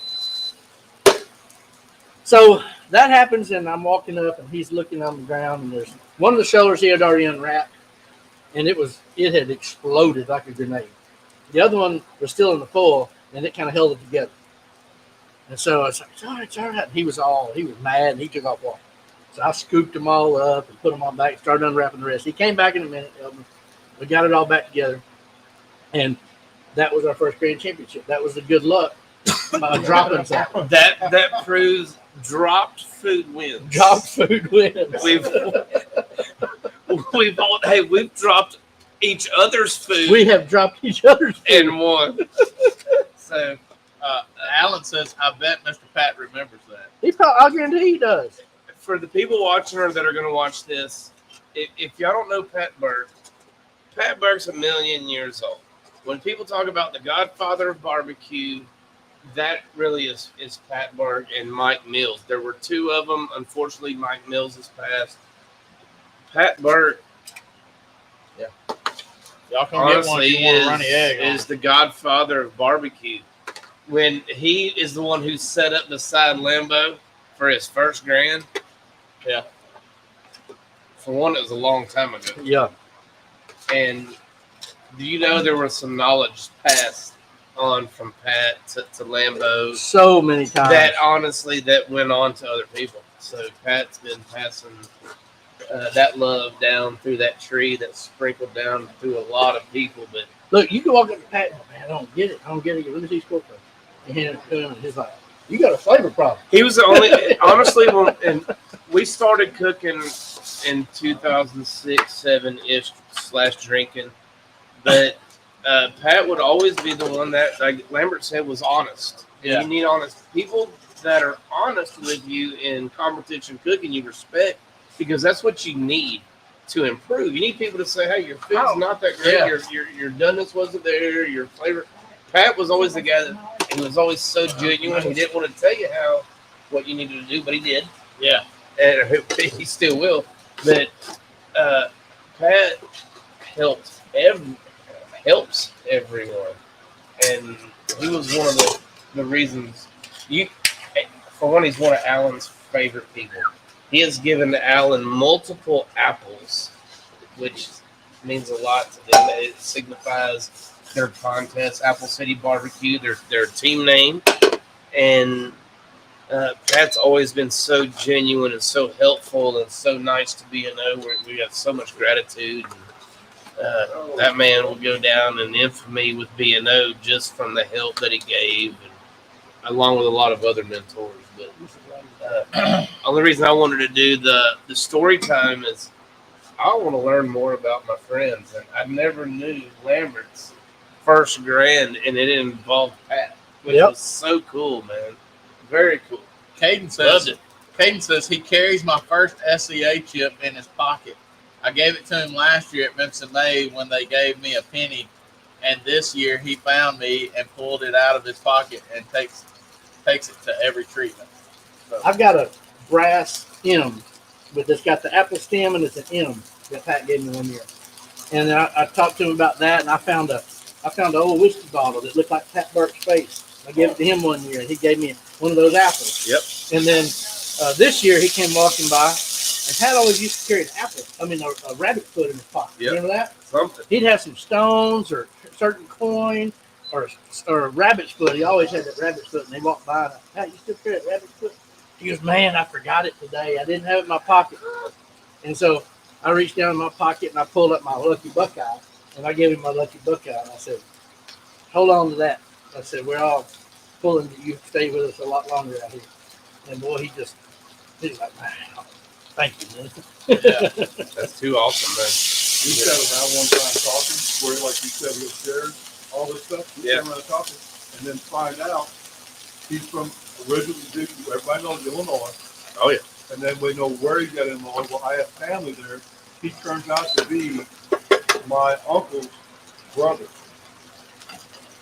So that happens, and I'm walking up, and he's looking on the ground, and there's one of the shoulders he had already unwrapped, and it had exploded like a grenade. The other one was still in the foil, and it kind of held it together. And so I was like, it's all right. And he was mad, and he took off walking. So I scooped them all up and put them on back, started unwrapping the rest. He came back in a minute, helped me. We got it all back together, and that was our first grand championship. That was the good luck dropping something. That proves dropped food wins. Dropped food wins. We've dropped each other's food. We have dropped each other's food. And won. So Alan says, I bet Mr. Pat remembers that. I guarantee he does. for the people watching or that are going to watch this, if y'all don't know Pat Burke's a million years old. When people talk about the godfather of barbecue, that really is Pat Berg and Mike Mills. There were two of them. Unfortunately, Mike Mills has passed. Pat Berg, Y'all come get one if honestly, you want a runny egg. is the godfather of barbecue. When he is the one who set up the side Lambo for his first grand. Yeah. For one, it was a long time ago. Yeah. And do you know there was some knowledge passed on from Pat to Lambo So many times. that honestly that went on to other people. So Pat's been passing that love down through that tree that's sprinkled down through a lot of people. But Look, you can walk up to Pat. Man, I don't get it. Let me see scorecard. And hand it to him, and he's like, "You got a flavor problem." he was the only, honestly, and we started cooking in 2006, 7 ish / drinking. But Pat would always be the one that, like Lambert said, was honest. And Yeah. you need honest people that are honest with you in competition cooking. You respect because that's what you need to improve. You need people to say, "Hey, your food's not that great. Yeah. Your doneness wasn't there. Your flavor." Pat was always the guy that he was always so genuine. He didn't want to tell you what you needed to do, but he did, Yeah. and he still will. But Pat helps everyone, and he was one of the reasons. For one, he's one of Alan's favorite people. He has given Alan multiple apples, which means a lot to them. It signifies their contest, Apple City Barbecue, their team name, and Pat's always been so genuine and so helpful and so nice to B&O. We got so much gratitude. That man will go down in infamy with B&O just from the help that he gave, and along with a lot of other mentors. But only reason I wanted to do the story time is I want to learn more about my friends, and I never knew Lambert's first grand, and it involved Pat, which was so cool, man. Very cool. Caden Loved says it. Caden says he carries my first SEA chip in his pocket. I gave it to him last year at Memphis in May when they gave me a penny, and this year he found me and pulled it out of his pocket and takes it to every treatment. So, I've got a brass M, but it's got the apple stem and it's an M that Pat gave me one year. And I talked to him about that, and I found an old whiskey bottle that looked like Pat Burke's face. I gave it to him one year, and he gave me one of those apples. Yep. And then this year he came walking by, and Pat always used to carry a rabbit foot in his pocket. Yep. Remember that? Something. He'd have some stones or a certain coin or a rabbit's foot. He always had that rabbit's foot, and they walked by, and Pat, you still carry that rabbit's foot? He goes, "Man, I forgot it today. I didn't have it in my pocket." And so I reached down in my pocket and I pulled up my Lucky Buckeye, and I gave him my Lucky Buckeye, and I said, "Hold on to that." I said, "We're all pulling that you stay with us a lot longer out here." And boy, he's like, "Man, thank you, man." yeah. That's too awesome, man. We sat around one time talking, where like you said, he'll share all this stuff. We sat around talking, and then find out he's from originally, everybody knows Illinois. Oh, yeah. And then we know where he got in Illinois. Well, I have family there. He turns out to be my uncle's brother.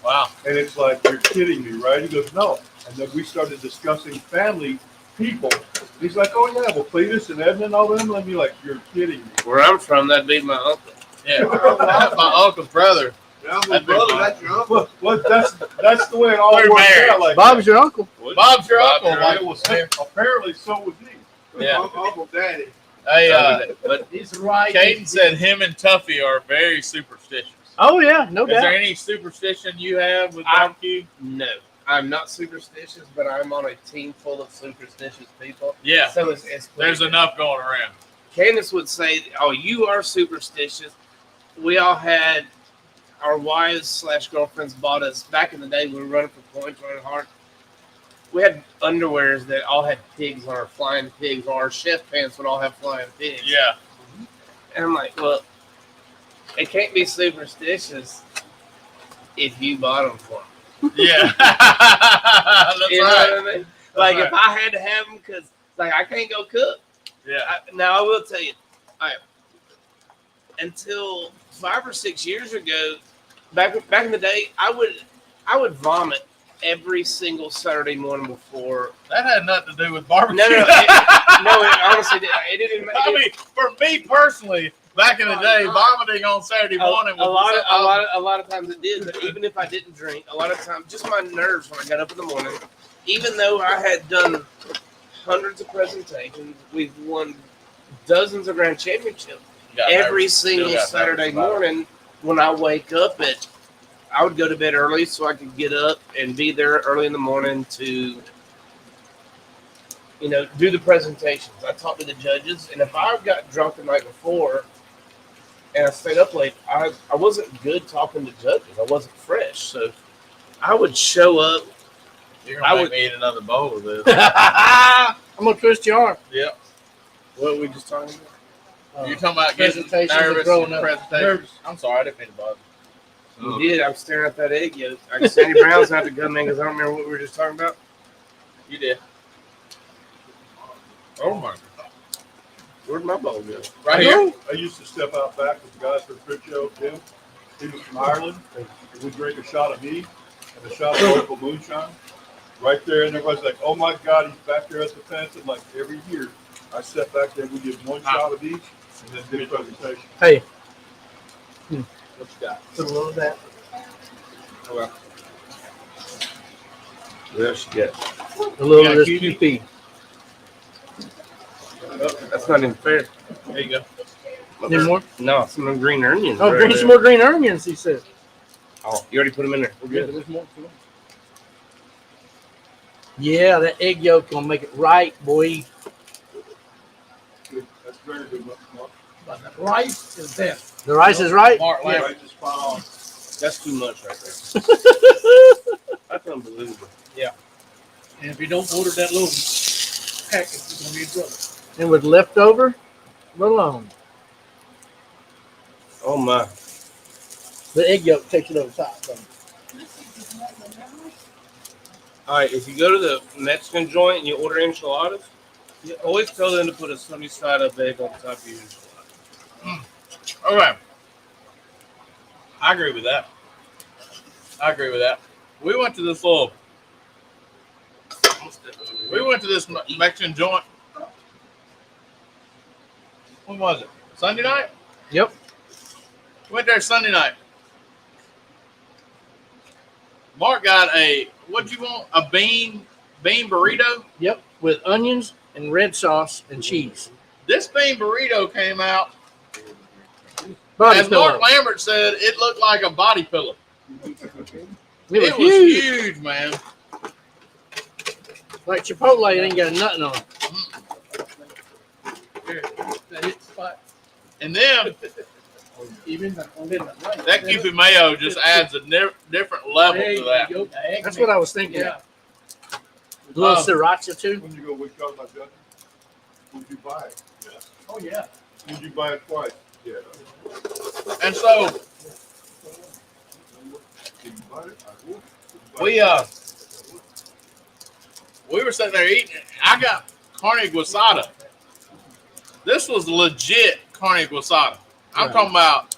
Wow. And it's like, "You're kidding me, right?" He goes, "No." And then we started discussing family people. He's like, "Oh, yeah, well, Cletus and Edmund and all them." And I'm like, "You're kidding me." Where I'm from, that'd be my uncle. Yeah. My uncle's brother. Yeah, That'd be fine. your uncle. Well, that's the way it all We're works married. out. Like Bob's your uncle. Bob's your uncle. that. Mike. It was, apparently, so was he. Yeah. Uncle Daddy. Hey, But He's right. Caden said him and Tuffy are very superstitious. "Oh yeah, no Is there doubt." any superstition you have with I- barbecue? no, I'm not superstitious, but I'm on a team full of superstitious people. Yeah. So it's There's enough going around. Candace would say, "Oh, you are superstitious." We all had our wives / girlfriends bought us back in the day. We were running for points, running hard. We had underwears that all had pigs on our flying pigs, or our chef pants would all have flying pigs. Yeah. And I'm like, well, it can't be superstitious if you bought them for me. Yeah. That's You know right. what I mean? Like, right. if I had to have them, because like I can't go cook. Yeah. Now I will tell you, until 5 or 6 years ago, back in the day, I would vomit every single Saturday morning before. That had nothing to do with barbecue. No, it honestly did. It didn't. I mean, for me personally, back in the day, vomiting on Saturday morning a was lot of times it did. But even if I didn't drink, a lot of times just my nerves when I got up in the morning. Even though I had done hundreds of presentations, we've won dozens of grand championships. Every single Saturday morning, when I wake up I would go to bed early so I could get up and be there early in the morning to, do the presentations. I talked to the judges, and if I got drunk the night before and I stayed up late, I wasn't good talking to judges. I wasn't fresh, so I would show up. You're gonna make me eat another bowl of this. I'm gonna twist your arm. Yep. What were we just talking about? You're talking about getting presentations and nervous growing up. presentations. I'm sorry, I didn't mean to bother. You did. I'm staring at that egg yolk. Sandy Brown's had to come in because I don't remember what we were just talking about. You did. Oh my God. Where'd my bowl go? Right here. I used to step out back with the guys from Crit Show, Jim. He was from Ireland. And we'd drink a shot of me and a shot of local moonshine. Right there, and everybody's like, oh my God, he's back there at the fence. And like every year, I step back there, we give one shot of each, and then do a presentation. Hey, What you got? put a little of that. Oh, well. What else you got? A little Yeah, of this cutie. QP. Oh, that's not even fair. There you go. Need more? No, some of them green onions. Oh, right bring there. some more green onions, he said. Oh, you already put them in there. We're good. There's more. Yeah, that egg yolk gonna make it right, boy. Good. That's very good. Mark. But the rice is best. The rice is right. Mark Yeah, Lambert. right, just spot on. That's too much right there. That's unbelievable. And if you don't order that little package, you're gonna be in trouble. And with leftover, alone. Oh my. The egg yolk takes it over top. So. All right, if you go to the Mexican joint and you order enchiladas, you always tell them to put a sunny side up egg on top of your enchilada. Okay. I agree with that. We went to this Mexican joint. When was it? Sunday night? Yep. Went there Sunday night. Mark got what'd you want? A bean burrito? Yep. With onions and red sauce and cheese. This bean burrito came out, Body as pillow. Mark Lambert said, it looked like a body pillow. It was It was huge. huge, man. Like Chipotle, it ain't got nothing on it. Here, that hit spot. And then Even the right. that Cupid mayo just adds a different level Hey, to that. the egg That's mix. what I was thinking. Yeah. A little sriracha too. When you go, which color, my judge? Would you buy it? Yes. Oh yeah. Would you buy it twice? Yeah. And so Did you buy it? I would. we were sitting there eating. I got carne guisada. This was legit carne guisada. I'm Right. talking about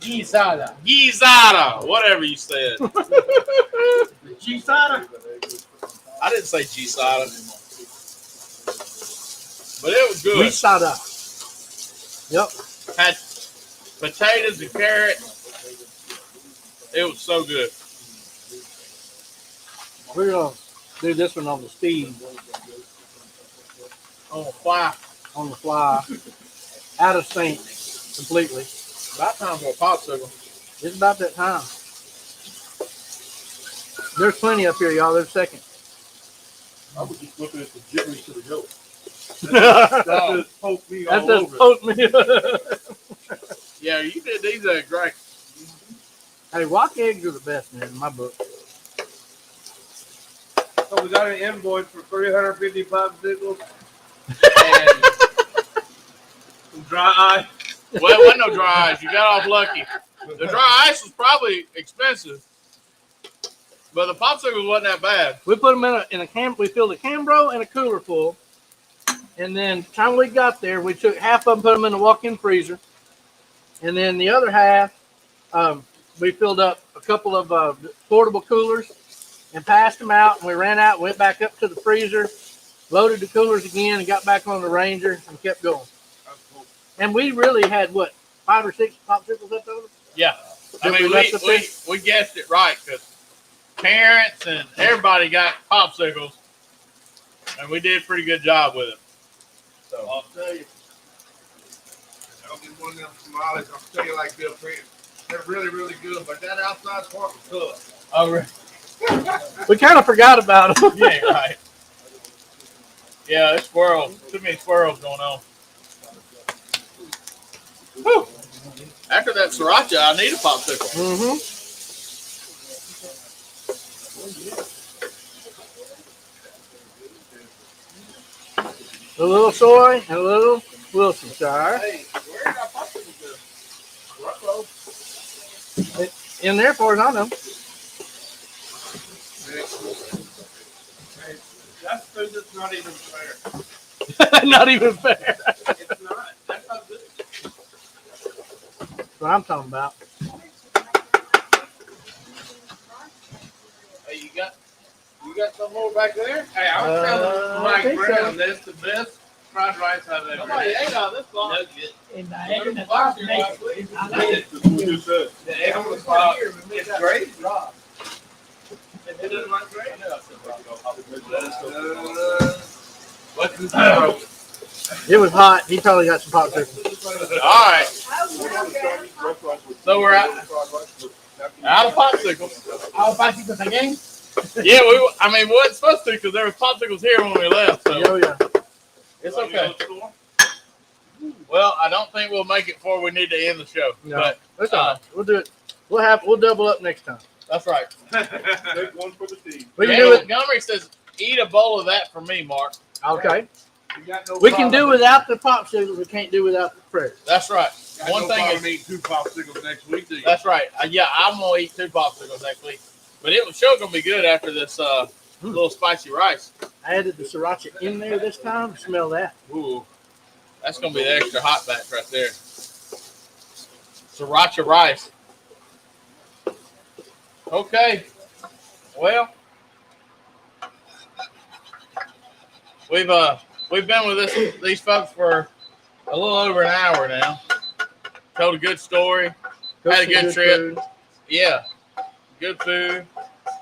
Gisada. guisada, whatever you said. The gisada. I didn't say guisada, but it was good. Risada. Yep. Had potatoes and carrots. It was so good. We're gonna do this one on the speed, On the fly. on the fly, out of sync completely. About time for a popsicle. It's about that time. There's plenty up here, y'all. There's a second. I was just looking at the jiggers to the goat. That That just poked me all just over. poked me. Yeah, you did these eggs great. Hey, rock eggs are the best, man, in my book. So we got an invoice for 350 popsicles and some dry ice. Well, it wasn't no dry ice. You got off lucky. The dry ice was probably expensive, but the popsicles wasn't that bad. We put them in a can. We filled a Cambro and a cooler full, and then time we got there, we took half of them, put them in the walk-in freezer, and then the other half, we filled up a couple of portable coolers and passed them out. And we ran out, went back up to the freezer, loaded the coolers again, and got back on the Ranger and kept going. And we really had, what, 5 or 6 popsicles left over? Yeah. I Did mean, we left up there? we guessed it right because parents and everybody got popsicles, and we did a pretty good job with it. So I'll tell you. I'll get one of them tamales. I'll tell you like Bill Prince. They're really, really good, but that outside part was tough. oh, really? We kind of forgot about them. Yeah, right. Yeah, it's squirrels. Too many squirrels going on. Whew. After that sriracha, I need a popsicle. Mm-hmm. A little soy and a little Wilsonshire. Hey, where did our popsicles go? Ruffalo. In there, for as I know. Hey, that's food that's not even fair. Not even fair. It's not. That's not good. That's what I'm talking about. Hey, you got some more back there? Hey, I was I telling Mike think Brown so. that's the best fried rice I've ever Somebody had. ate on this No long. good. And There's Niagara, a that's box all here naked. last week. I know. That's what you said. The egg was hot. It's great. It doesn't like great. What's this about? It was hot. He probably got some popsicles. All right, Oh, so we're out of popsicles. I'll buy you the game. Yeah, we wasn't supposed to because there was popsicles here when we left, so Oh, yeah. it's okay. Well, I don't think we'll make it before we need to end the show, No. but That's all right. We'll do it. We'll double up next time. that's right. Take one for the team. We can do it. Montgomery says, eat a bowl of that for me, Mark. Okay. You got no We can do problem. without the popsicles. We can't do without the prayers. That's right. Got One no thing problem is, eating 2 popsicles next week, do you? that's right. Yeah, I'm going to eat 2 popsicles next week. But it was sure going to be good after this little spicy rice. I added the sriracha in there this time. Smell that. Ooh, that's going to be the extra hot batch right there. Sriracha rice. Okay. Well, we've been with these folks for a little over an hour now. Told a good story. Had a Some good trip. food. Yeah, good food.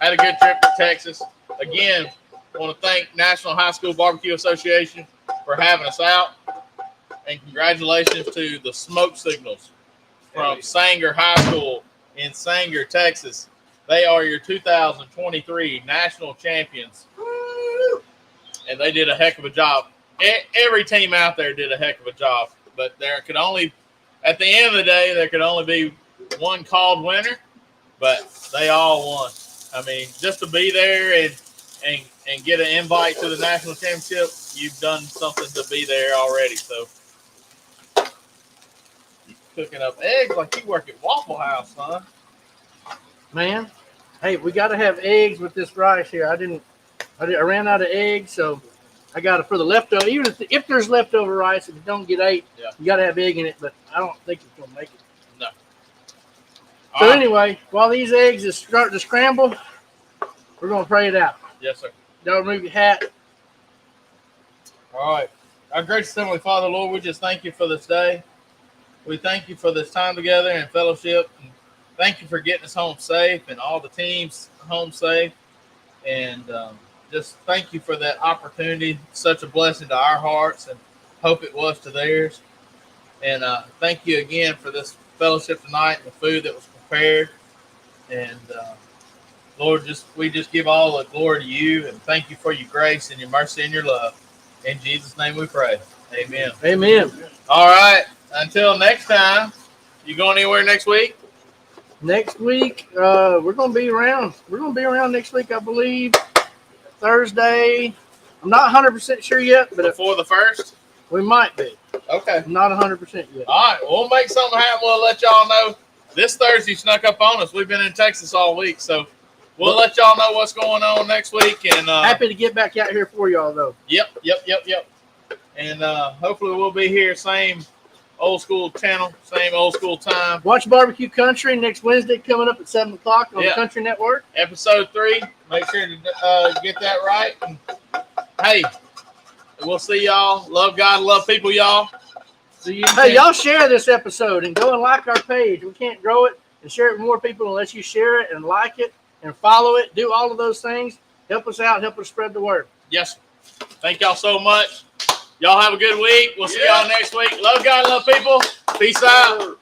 Had a good trip to Texas. Again, I want to thank National High School Barbecue Association for having us out. And congratulations to the Smoke Signals from Sanger High School in Sanger, Texas. They are your 2023 national champions. And they did a heck of a job. Every team out there did a heck of a job. But at the end of the day, there could only be one called winner. But they all won. I mean, just to be there and get an invite to the national championship, you've done something to be there already. So, cooking up eggs like you work at Waffle House, son. Man, hey, we got to have eggs with this rice here. I ran out of eggs, so I got it for the leftover. Even if there's leftover rice, if it don't get ate, Yeah. you got to have egg in it. But I don't think it's gonna make it. No. So All right. anyway, while these eggs is starting to scramble, we're gonna pray it out. Yes, sir. Don't remove your hat. All right. Our gracious Heavenly Father, Lord, we just thank you for this day. We thank you for this time together and fellowship. And thank you for getting us home safe and all the teams home safe. And just thank you for that opportunity. Such a blessing to our hearts and hope it was to theirs. And thank you again for this fellowship tonight and the food that was prepared. And Lord, we just give all the glory to you and thank you for your grace and your mercy and your love. In Jesus' name we pray. Amen. Amen. All right. Until next time, you going anywhere next week? Next week, we're gonna be around. We're gonna be around next week, I believe. Thursday. I'm not 100% sure yet, but Before the first? we might be. Okay. I'm not 100% yet. All right. We'll make something happen. We'll let y'all know. This Thursday snuck up on us. We've been in Texas all week, so we'll let y'all know what's going on next week. And Happy to get back out here for y'all, though. Yep. And hopefully we'll be here same old school channel, same old school time. Watch Barbecue Country next Wednesday coming up at 7 o'clock on Yeah. the Country Network. Episode 3. Make sure to get that right. And, hey, we'll see y'all. Love God, love people, y'all. See you. Hey, y'all share this episode and go and like our page. We can't grow it and share it with more people unless you share it and like it and follow it. Do all of those things. Help us out. Help us spread the word. Yes. Thank y'all so much. Y'all have a good week. We'll see y'all next week. Love God, love people. Peace out.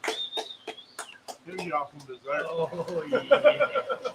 Give y'all some dessert. Oh, yeah.